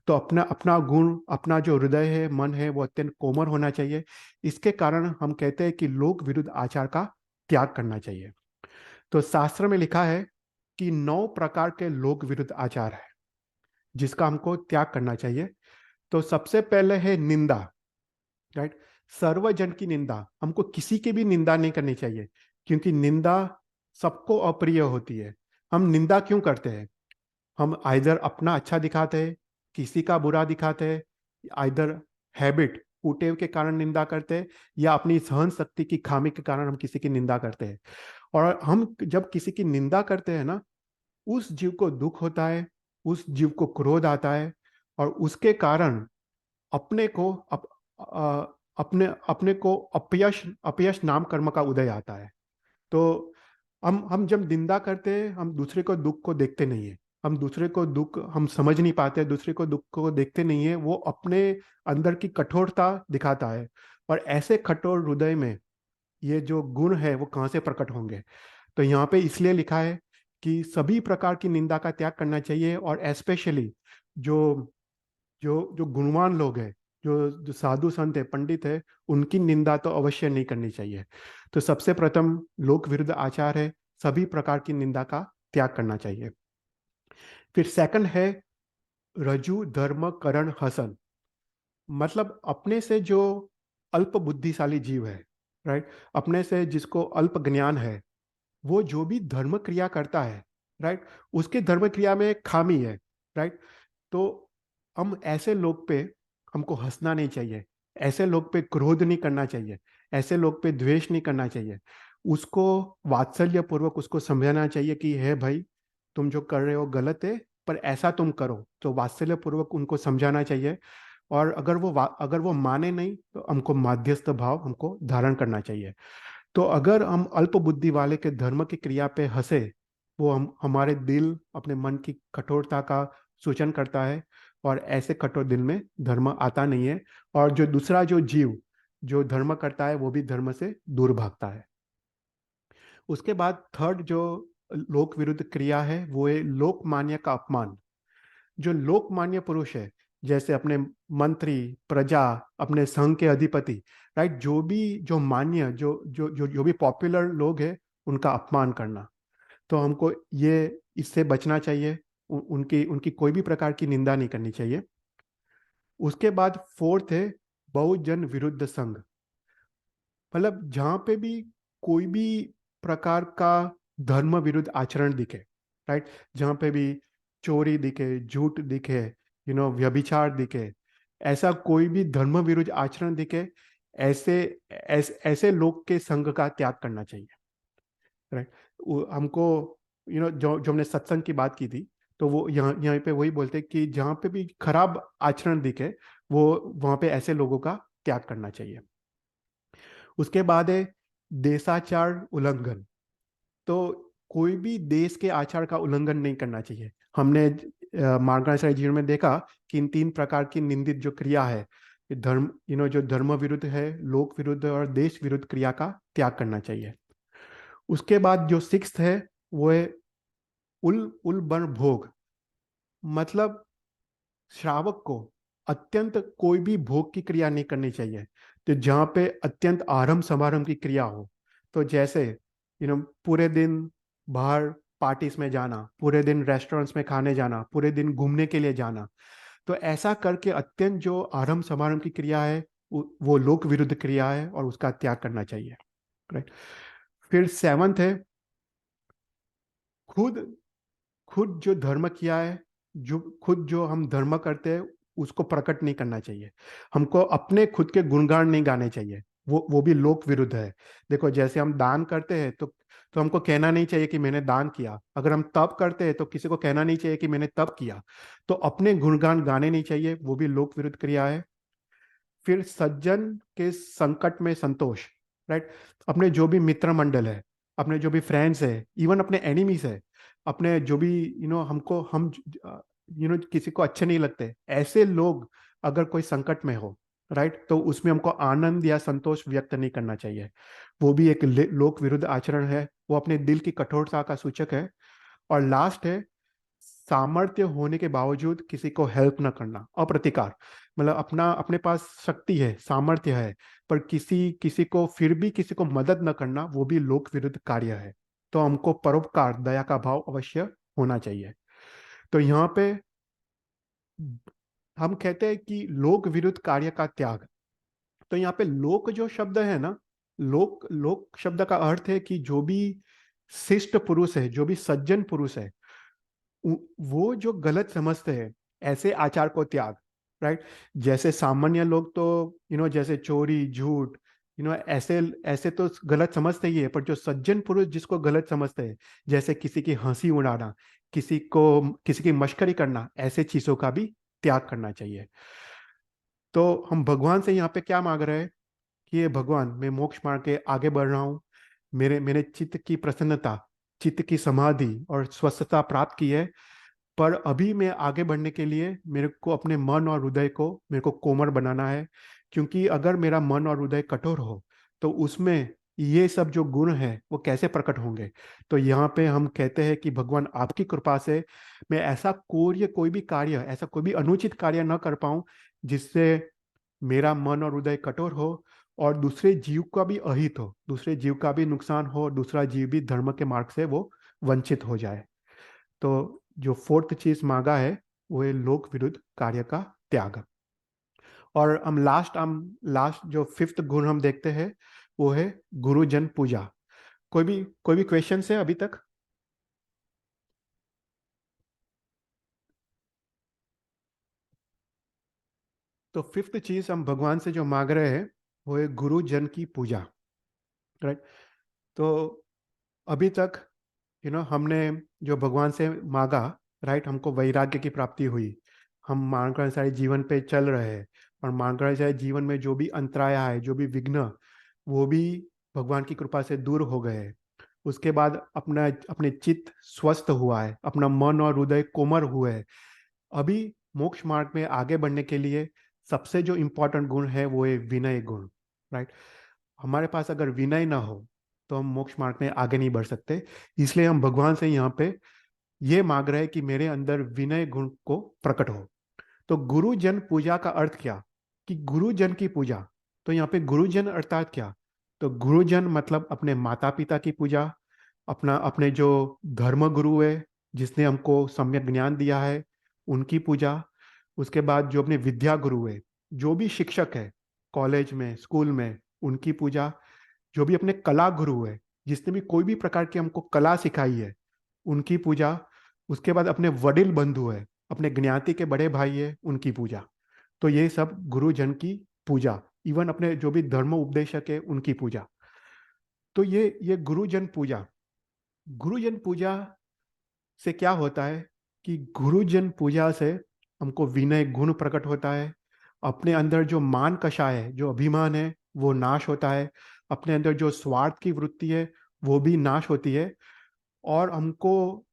तो अपना अपना गुण, अपना जो हृदय है, मन है, वो अत्यंत कोमल होना चाहिए। इसके कारण हम कहते हैं कि लोक विरुद्ध आचार का त्याग करना चाहिए। तो शास्त्र में लिखा है कि 9 प्रकार के लोक विरुद्ध आचार है जिसका हमको त्याग करना चाहिए। तो सबसे पहले है निंदा। राइट। सर्वजन की निंदा, हमको किसी की भी निंदा नहीं करनी चाहिए, क्योंकि निंदा सबको अप्रिय होती है। हम निंदा क्यों करते हैं? हम आइदर अपना अच्छा दिखाते हैं, किसी का बुरा दिखाते हैं, आइदर हैबिट, कुटेव के कारण निंदा करते हैं, या अपनी सहन शक्ति की खामी के कारण हम किसी की निंदा करते हैं। और हम जब किसी की निंदा करते हैं ना, उस जीव को दुख होता है, उस जीव को क्रोध आता है, और उसके कारण अपने को अपने अपने को अपयश अपयश नाम कर्म का उदय आता है। तो हम जब निंदा करते हैं, हम दूसरे को दुख को देखते नहीं है, हम दूसरे को दुख हम समझ नहीं पाते, दूसरे को दुख को देखते नहीं है, वो अपने अंदर की कठोरता दिखाता है। और ऐसे कठोर हृदय में ये जो गुण है वो कहाँ से प्रकट होंगे? तो यहाँ पे इसलिए लिखा है कि सभी प्रकार की निंदा का त्याग करना चाहिए, और स्पेशली जो जो जो गुणवान लोग हैं, जो जो साधु संत है, पंडित है, उनकी निंदा तो अवश्य नहीं करनी चाहिए। तो सबसे प्रथम लोक विरुद्ध आचार है, सभी प्रकार की निंदा का त्याग करना चाहिए। फिर सेकंड है रजु धर्म करण हसन, मतलब अपने से जो अल्प बुद्धिशाली जीव है, राइट, अपने से जिसको अल्प ज्ञान है, वो जो भी धर्म क्रिया करता है, राइट, उसके धर्म क्रिया में एक खामी है, राइट। तो हम ऐसे लोग पे हमको हंसना नहीं चाहिए, ऐसे लोग पे क्रोध नहीं करना चाहिए, ऐसे लोग पे द्वेष नहीं करना चाहिए। उसको वात्सल्य पूर्वक उसको समझाना चाहिए कि है भाई, तुम जो कर रहे हो गलत है, पर ऐसा तुम करो, तो वात्सल्य पूर्वक उनको समझाना चाहिए। और अगर वो माने नहीं, तो हमको माध्यस्थ भाव हमको धारण करना चाहिए। तो अगर हम अल्प बुद्धि वाले के धर्म की क्रिया पे हंसे, वो हमारे दिल, अपने मन की कठोरता का सूचन करता है, और ऐसे कठोर दिल में धर्म आता नहीं है। और जो दूसरा जो जीव जो धर्म करता है, वो भी धर्म से दूर भागता है। उसके बाद थर्ड जो लोक विरुद्ध क्रिया है, वो है लोकमान्य का अपमान। जो लोकमान्य पुरुष है, जैसे अपने मंत्री, प्रजा, अपने संघ के अधिपति, राइट, जो मान्य, जो भी पॉपुलर लोग हैं, उनका अपमान करना। तो हमको ये इससे बचना चाहिए, उनकी उनकी कोई भी प्रकार की निंदा नहीं करनी चाहिए। उसके बाद फोर्थ है बहुजन विरुद्ध संघ, मतलब जहाँ पे भी कोई भी प्रकार का धर्म विरुद्ध आचरण दिखे, राइट, जहाँ पे भी चोरी दिखे, झूठ दिखे, व्यभिचार दिखे, ऐसा कोई भी धर्म विरुद्ध आचरण दिखे, ऐसे लोग के संग का त्याग करना चाहिए, राइट। हमको जो जो हमने सत्संग की बात की थी, तो वो यहाँ पे वही बोलते हैं कि जहाँ पे भी खराब आचरण दिखे, वो वहाँ पे ऐसे लोगों का त्याग करना चाहिए। उसके बाद है देशाचार उल्लंघन। तो कोई भी देश के आचार का उल्लंघन नहीं करना चाहिए। हमने मार्गदर्शन जीवन में देखा कि इन तीन प्रकार की निंदित जो क्रिया है, धर्म जो धर्म विरुद्ध है, लोक विरुद्ध और देश विरुद्ध क्रिया का त्याग करना चाहिए। उसके बाद जो सिक्स्थ है, वो है उल उलबन भोग, मतलब श्रावक को अत्यंत कोई भी भोग की क्रिया नहीं करनी चाहिए। तो जहाँ पे अत्यंत आरंभ समारंभ की क्रिया हो, तो जैसे पूरे दिन बाहर पार्टीज में जाना, पूरे दिन रेस्टोरेंट्स में खाने जाना, पूरे दिन घूमने के लिए जाना, तो ऐसा करके अत्यंत जो आरंभ समारंभ की क्रिया है, वो लोक विरुद्ध क्रिया है, और उसका त्याग करना चाहिए, राइट। फिर सेवंथ है खुद खुद जो धर्म किया है, जो हम धर्म करते हैं, उसको प्रकट नहीं करना चाहिए। हमको अपने खुद के गुणगान नहीं गाने चाहिए, वो भी लोक विरुद्ध है। देखो, जैसे हम दान करते हैं, तो हमको कहना नहीं चाहिए कि मैंने दान किया। अगर हम तप करते हैं, तो किसी को कहना नहीं चाहिए कि मैंने तप किया। तो अपने गुणगान गाने नहीं चाहिए, वो भी लोक विरुद्ध क्रिया है। फिर सज्जन के संकट में संतोष, राइट। अपने जो भी मित्र मंडल है, अपने जो भी फ्रेंड्स है, इवन अपने एनिमीज है, अपने जो भी हमको हम किसी को अच्छे नहीं लगते, ऐसे लोग अगर कोई संकट में हो, राइट, तो उसमें हमको आनंद या संतोष व्यक्त नहीं करना चाहिए। वो भी एक लोक विरुद्ध आचरण है, वो अपने दिल की कठोरता का सूचक है। और लास्ट है सामर्थ्य होने के बावजूद किसी को हेल्प ना करना, अप्रतिकार। मतलब अपने पास शक्ति है, सामर्थ्य है, पर किसी किसी को फिर भी किसी को मदद न करना, वो भी लोक विरुद्ध कार्य है। तो हमको परोपकार, दया का भाव अवश्य होना चाहिए। तो यहाँ पे हम कहते हैं कि लोक विरुद्ध कार्य का त्याग। तो यहाँ पे लोक जो शब्द है ना, लोक लोक शब्द का अर्थ है कि जो भी शिष्ट पुरुष है, जो भी सज्जन पुरुष है, वो जो गलत समझते हैं, ऐसे आचार को त्याग, राइट। जैसे सामान्य लोग तो जैसे चोरी, झूठ, ऐसे ऐसे तो गलत समझते ही है, पर जो सज्जन पुरुष जिसको गलत समझते हैं, जैसे किसी की हंसी उड़ाना, किसी की मश्करी करना, ऐसे चीजों का भी त्याग करना चाहिए। तो हम भगवान से यहाँ पे क्या मांग रहे हैं कि ये भगवान, मैं मोक्ष मार्ग के आगे बढ़ रहा हूँ, मेरे मेरे चित्त की प्रसन्नता, चित्त की समाधि और स्वस्थता प्राप्त की है, पर अभी मैं आगे बढ़ने के लिए मेरे को अपने मन और हृदय को मेरे को कोमल बनाना है। क्योंकि अगर मेरा मन और हृदय कठोर हो, तो उसमें ये सब जो गुण हैं वो कैसे प्रकट होंगे। तो यहाँ पे हम कहते हैं कि भगवान आपकी कृपा से मैं ऐसा कोई भी कार्य, ऐसा कोई भी अनुचित कार्य न कर पाऊं जिससे मेरा मन और हृदय कठोर हो और दूसरे जीव का भी अहित हो, दूसरे जीव का भी नुकसान हो, दूसरा जीव भी धर्म के मार्ग से वो वंचित हो जाए। तो जो फोर्थ चीज मांगा है वो है लोक विरुद्ध कार्य का त्याग। और हम लास्ट जो फिफ्थ गुण हम देखते हैं वो है गुरुजन पूजा। कोई भी क्वेश्चन है अभी तक? तो फिफ्थ चीज हम भगवान से जो मांग रहे हैं वो है गुरुजन की पूजा, राइट। तो अभी तक हमने जो भगवान से मांगा, राइट, हमको वैराग्य की प्राप्ति हुई, हम मानकर सारे जीवन पे चल रहे हैं, और मानकर सारे जीवन में जो भी अंतराय है, जो भी विघ्न, वो भी भगवान की कृपा से दूर हो गए हैं। उसके बाद अपना अपने चित्त स्वस्थ हुआ है, अपना मन और हृदय कोमल हुए हैं। अभी मोक्ष मार्ग में आगे बढ़ने के लिए सबसे जो इम्पोर्टेंट गुण है वो है विनय गुण, राइट। हमारे पास अगर विनय ना हो तो हम मोक्ष मार्ग में आगे नहीं बढ़ सकते। इसलिए हम भगवान से यहाँ पे ये मांग रहे हैं कि मेरे अंदर विनय गुण को प्रकट हो। तो गुरुजन पूजा का अर्थ क्या, कि गुरुजन की पूजा। तो यहाँ पे गुरुजन अर्थात क्या? तो गुरुजन मतलब अपने माता पिता की पूजा, अपने जो धर्म गुरु है जिसने हमको सम्यक ज्ञान दिया है उनकी पूजा। उसके बाद जो अपने विद्या गुरु है, जो भी शिक्षक है कॉलेज में स्कूल में, उनकी पूजा। जो भी अपने कला गुरु है, जिसने भी कोई भी प्रकार की हमको कला सिखाई है, उनकी पूजा। उसके बाद अपने वडिल बंधु है, अपने ज्ञाति के बड़े भाई है, उनकी पूजा। तो ये सब गुरुजन की पूजा। इवन अपने जो भी धर्म उपदेशक है उनकी पूजा। तो ये गुरुजन पूजा से क्या होता है कि गुरुजन पूजा से हमको विनय गुण प्रकट होता है। अपने अंदर जो मान कषाय है, जो अभिमान है, वो नाश होता है। अपने अंदर जो स्वार्थ की वृत्ति है वो भी नाश होती है। और हमको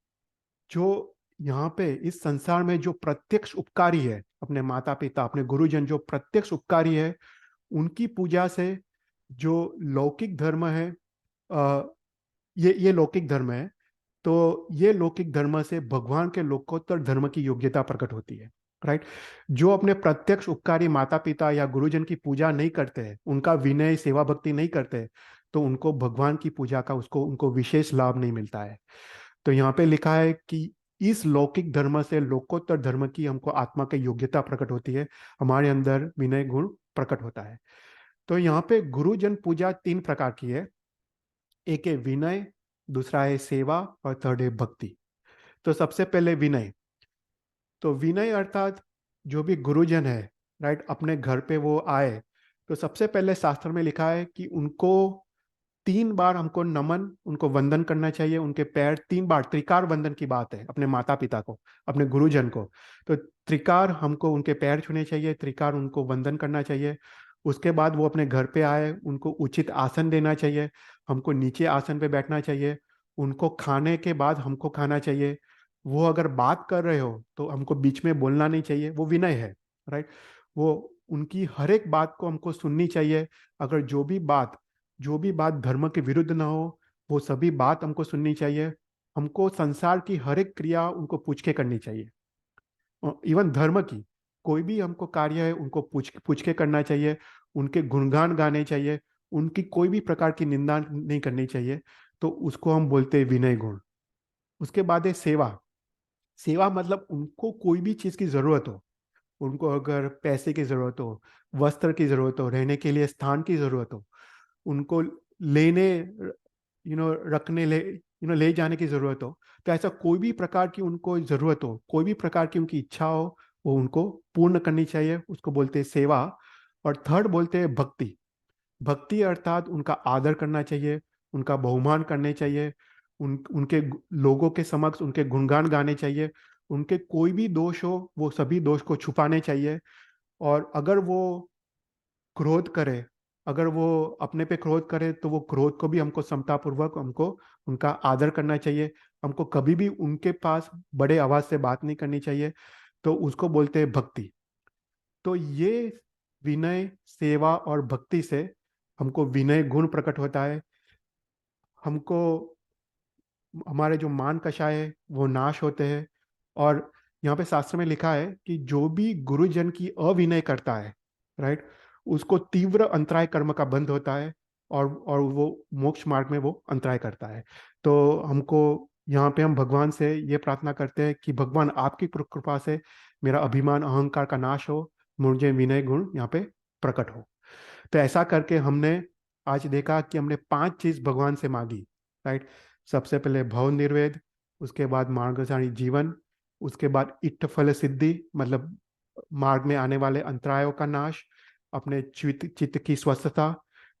जो यहाँ पे इस संसार में जो प्रत्यक्ष उपकारी है, अपने माता पिता, अपने गुरुजन जो प्रत्यक्ष उपकारी है, उनकी पूजा से जो लौकिक धर्म है, अ, ये लौकिक धर्म है। तो ये लौकिक धर्म से भगवान के लोकोत्तर धर्म की योग्यता प्रकट होती है, राइट। जो अपने प्रत्यक्ष उपकारी माता पिता या गुरुजन की पूजा नहीं करते हैं, उनका विनय सेवा भक्ति नहीं करते, तो उनको भगवान की पूजा का उसको उनको विशेष लाभ नहीं मिलता है। तो यहाँ पे लिखा है कि इस लौकिक धर्म से लोकोत्तर धर्म की हमको आत्मा की योग्यता प्रकट होती है, हमारे अंदर विनय गुण प्रकट होता है। तो यहाँ पे गुरुजन पूजा तीन प्रकार की है। एक है विनय, दूसरा है सेवा, और थर्ड है भक्ति। तो सबसे पहले विनय। तो विनय अर्थात जो भी गुरुजन है, राइट, अपने घर पे वो आए, तो सबसे पहले शास्त्र में लिखा है कि उनको 3 बार हमको नमन, उनको वंदन करना चाहिए। उनके पैर 3 बार, त्रिकार वंदन की बात है, अपने माता पिता को, अपने गुरुजन को। तो त्रिकार हमको उनके पैर छूने चाहिए, त्रिकार उनको वंदन करना चाहिए। उसके बाद वो अपने घर पे आए, उनको उचित आसन देना चाहिए, हमको नीचे आसन पे बैठना चाहिए। उनको खाने के बाद हमको खाना चाहिए। वो अगर बात कर रहे हो तो हमको बीच में बोलना नहीं चाहिए, वो विनय है, राइट। वो उनकी हर एक बात को हमको सुननी चाहिए। अगर जो भी बात धर्म के विरुद्ध ना हो, वो सभी बात हमको सुननी चाहिए। हमको संसार की हर एक क्रिया उनको पूछ के करनी चाहिए। इवन धर्म की कोई भी हमको कार्य है उनको पूछ पूछ के करना चाहिए। उनके गुणगान गाने चाहिए, उनकी कोई भी प्रकार की निंदा नहीं करनी चाहिए। तो उसको हम बोलते हैं विनय गुण। उसके बाद है सेवा। सेवा मतलब उनको कोई भी चीज़ की ज़रूरत हो, उनको अगर पैसे की ज़रूरत हो, वस्त्र की ज़रूरत हो, रहने के लिए स्थान की ज़रूरत हो, उनको लेने रखने ले जाने की ज़रूरत हो, तो ऐसा कोई भी प्रकार की उनको ज़रूरत हो, कोई भी प्रकार की उनकी इच्छा हो, वो उनको पूर्ण करनी चाहिए। उसको बोलते हैं सेवा। और थर्ड बोलते हैं भक्ति। भक्ति अर्थात उनका आदर करना चाहिए, उनका बहुमान करने चाहिए, उनके लोगों के समक्ष उनके गुणगान गाने चाहिए। उनके कोई भी दोष हो वो सभी दोष को छुपाने चाहिए। और अगर वो क्रोध करे, अगर वो अपने पे क्रोध करे, तो वो क्रोध को भी हमको समतापूर्वक हमको उनका आदर करना चाहिए। हमको कभी भी उनके पास बड़े आवाज से बात नहीं करनी चाहिए। तो उसको बोलते हैं भक्ति। तो ये विनय, सेवा और भक्ति से हमको विनय गुण प्रकट होता है। हमको हमारे जो मान कषाय है वो नाश होते हैं। और यहाँ पे शास्त्र में लिखा है कि जो भी गुरुजन की अविनय करता है, राइट, उसको तीव्र अंतराय कर्म का बंध होता है, और वो मोक्ष मार्ग में वो अंतराय करता है। तो हमको यहाँ पे हम भगवान से ये प्रार्थना करते हैं कि भगवान आपकी कृपा से मेरा अभिमान अहंकार का नाश हो, मुझे विनय गुण यहाँ पे प्रकट हो। तो ऐसा करके हमने आज देखा कि हमने 5 चीज भगवान से मांगी, राइट। सबसे पहले भव निर्वेद, उसके बाद मार्गदर्शी जीवन, उसके बाद इष्ट फल सिद्धि, मतलब मार्ग में आने वाले अंतरायों का नाश, अपने चित्त की स्वस्थता,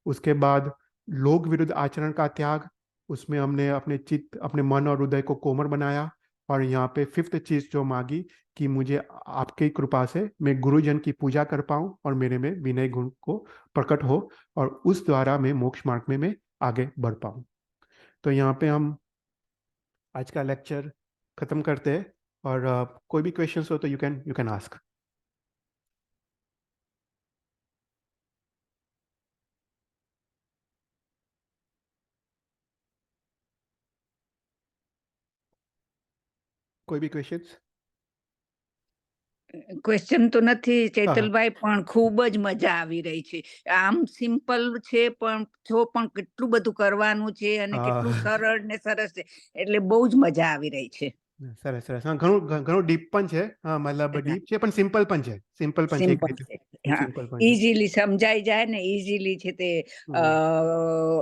उसके बाद लोक विरुद्ध आचरण का त्याग, उसमें हमने अपने चित्त अपने मन और हृदय को कोमल बनाया। और यहाँ पे 5th चीज जो मांगी कि मुझे आपकी कृपा से मैं गुरुजन की पूजा कर पाऊं और मेरे में विनय गुण को प्रकट हो, और उस द्वारा मैं मोक्ष मार्ग में मैं आगे बढ़ पाऊं। तो यहाँ पे हम आज का लेक्चर खत्म करते हैं। और कोई भी क्वेश्चंस हो तो यू कैन आस्क। कोई भी क्वेश्चंस? ક્વેશ્ચન તો નથી હા. ચૈતલભાઈ, પણ ખૂબ જ મજા આવી રહી છે. આમ સિમ્પલ છે પણ કેટલું બધું કરવાનું છે અને કેટલું સરળ ને સરસ છે, એટલે બહુ જ મજા આવી રહી છે. સરસ સરસ. હા, ઘણું ડીપ પણ છે. હા, મતલબ ડીપ છે પણ સિમ્પલ પણ છે. સિમ્પલ પણ છે એક સિમ્પલ રીતે. છે, હા, સિમ્પલ પણ છે. ઇઝીલી સમજાઈ જાય ને ઇઝીલી છે તે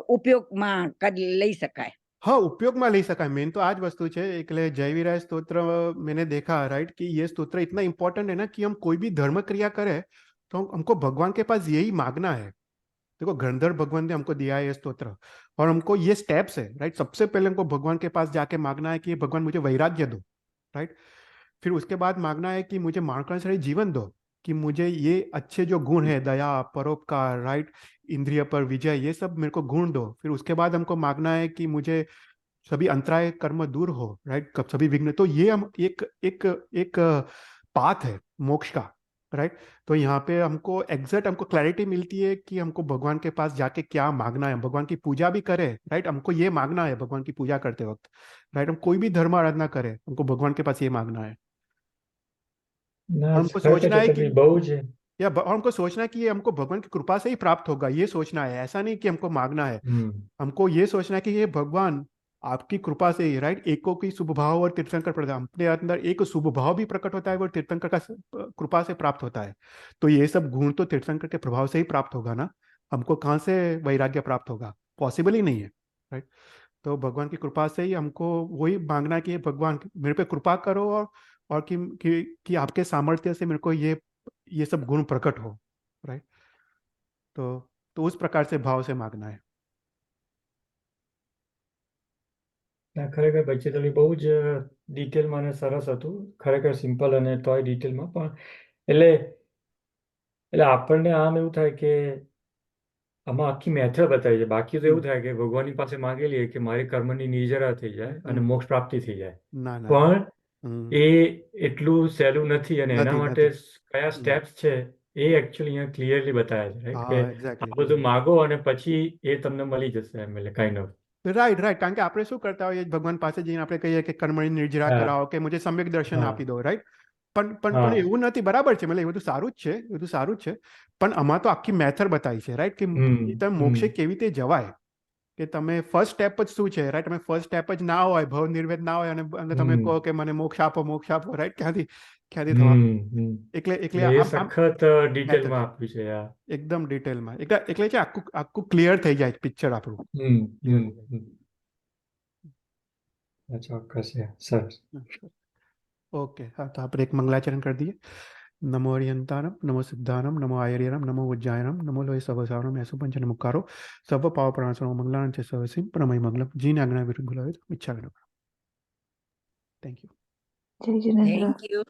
ઉપયોગમાં લઈ શકાય. हाँ, उपयोग में ले सका। मेन तो आज वस्तु है। એટલે जयवीराय स्तोत्र मैंने देखा, राइट, कि ये स्तोत्र इतना इंपॉर्टेंट है ना कि हम कोई भी धर्म क्रिया करें तो हमको भगवान के पास यही मांगना है। देखो, गंधर्व भगवान ने हमको दिया है ये स्तोत्र, और हमको ये स्टेप्स है, राइट। सबसे पहले हमको भगवान के पास जाके मांगना है कि भगवान मुझे वैराग्य दो, राइट। फिर उसके बाद मांगना है कि मुझे मार्गदर्शी जीवन दो, कि मुझे ये अच्छे जो गुण है, दया, परोपकार, राइट, इंद्रिय पर विजय, ये सब मेरे को गुण दो। फिर उसके बाद हमको मांगना है कि मुझे सभी अंतराय कर्म दूर हो, राइट, कब सभी विघ्न। तो ये हम एक एक एक पाथ है मोक्ष का, राइट। तो यहाँ पे हमको एग्जैक्ट हमको क्लैरिटी मिलती है कि हमको भगवान के पास जाके क्या मांगना है। भगवान की पूजा भी करें, राइट, हमको ये मांगना है भगवान की पूजा करते वक्त, राइट। हम कोई भी धर्म आराधना करें, हमको भगवान के पास ये मांगना है। और हमको सोचना है कि और हमको सोचना है कि ये हमको भगवान की कृपा से ही प्राप्त होगा, ये सोचना है। ऐसा नहीं कि हमको मांगना है, हमको ये सोचना है कि ये भगवान आपकी कृपा से ही, राइट, एको की शुभ भाव और तीर्थंकर प्रदान, अपने अंदर एक शुभ भाव भी प्रकट होता है, वो तीर्थंकर का कृपा से प्राप्त होता है। तो ये सब गुण तो तीर्थंकर के प्रभाव से ही प्राप्त होगा ना। हमको कहाँ से वैराग्य प्राप्त होगा? पॉसिबल ही नहीं है, राइट। तो भगवान की कृपा से ही हमको वही मांगना है कि भगवान मेरे पे कृपा करो, और कि आपके सामर्थ्य से मेरे को ये सब गुण प्रकट हो, राइट। तो उस प्रकार से भाव से मांगना है। ખરેખર બચેતલી બહુ જ ડિટેલમાં અને સરસ હતું. ખરેખર સિમ્પલ અને તોય ડિટેલમાં પણ એટલે એટલે આપણને આમ એવું થાય કે આમાં આખી મેથડ બતાવી છે. બાકી તો એવું થાય કે ભગવાનની પાસે માંગી લઈએ કે મારી કર્મની નિર્જરા થઈ જાય અને મોક્ષ પ્રાપ્તિ થઈ જાય. ના ના. પણ એ એટલું સહેલું નથી, અને એના માટે કયા સ્ટેપ્સ છે એ એકચ્યુઅલી અહીંયા ક્લિયરલી બતાવ્યા છે, રાઈટ, કે આ એક્ઝેક્ટલી બધું માગો અને પછી એ તમને મળી જશે એમ, એટલે કાઇન્ડ ઓફ. Right right. કારણ કે આપણે શું કરતા હોઈએ, ભગવાન પાસે જઈને આપણે કહીએ કે કર્મની નિર્જરા કરાવો, કે મુझे સમ્યક દર્શન આપી દો, રાઈટ. પણ એવું નથી. બરાબર છે, મતલબ એ બધું સારું જ છે, એ બધું સારું જ છે. પણ આમાં તો આખી મેથડ બતાવી છે, રાઈટ, કે તમે મોક્ષે કેવી રીતે જવાય, કે તમે ફર્સ્ટ સ્ટેપ જ શું છે, રાઈટ. તમે ફર્સ્ટ સ્ટેપ જ ના હોય, ભવ નિર્વેદ ના હોય, અને તમે કહો કે મને મોક્ષ આપો, રાઈટ, ક્યાંથી થવાનું? એટલે એ આમ સખત ડિટેલમાં આપ્યું છે આ. એકદમ ડિટેલમાં, એટલે છે આખું ક્લિયર થઈ જાય પિક્ચર આપણું. ચોક્કસ છે, સરસ. ओके, हाँ, तो आप एक मंगलाचरण कर दिए। नमो हरियंतारम, नमो सिद्धारम, नमो आयर्यरम, नमो उज्जायनम, नमो लोय सवसारम, ऐसो पंचन मुखारो सब पाव प्राणसो मंगलान च सवसिम प्रमय मंगलम जीन आज्ञा विरुद्ध गुलावित इच्छा विनो। Thank you. Thank you.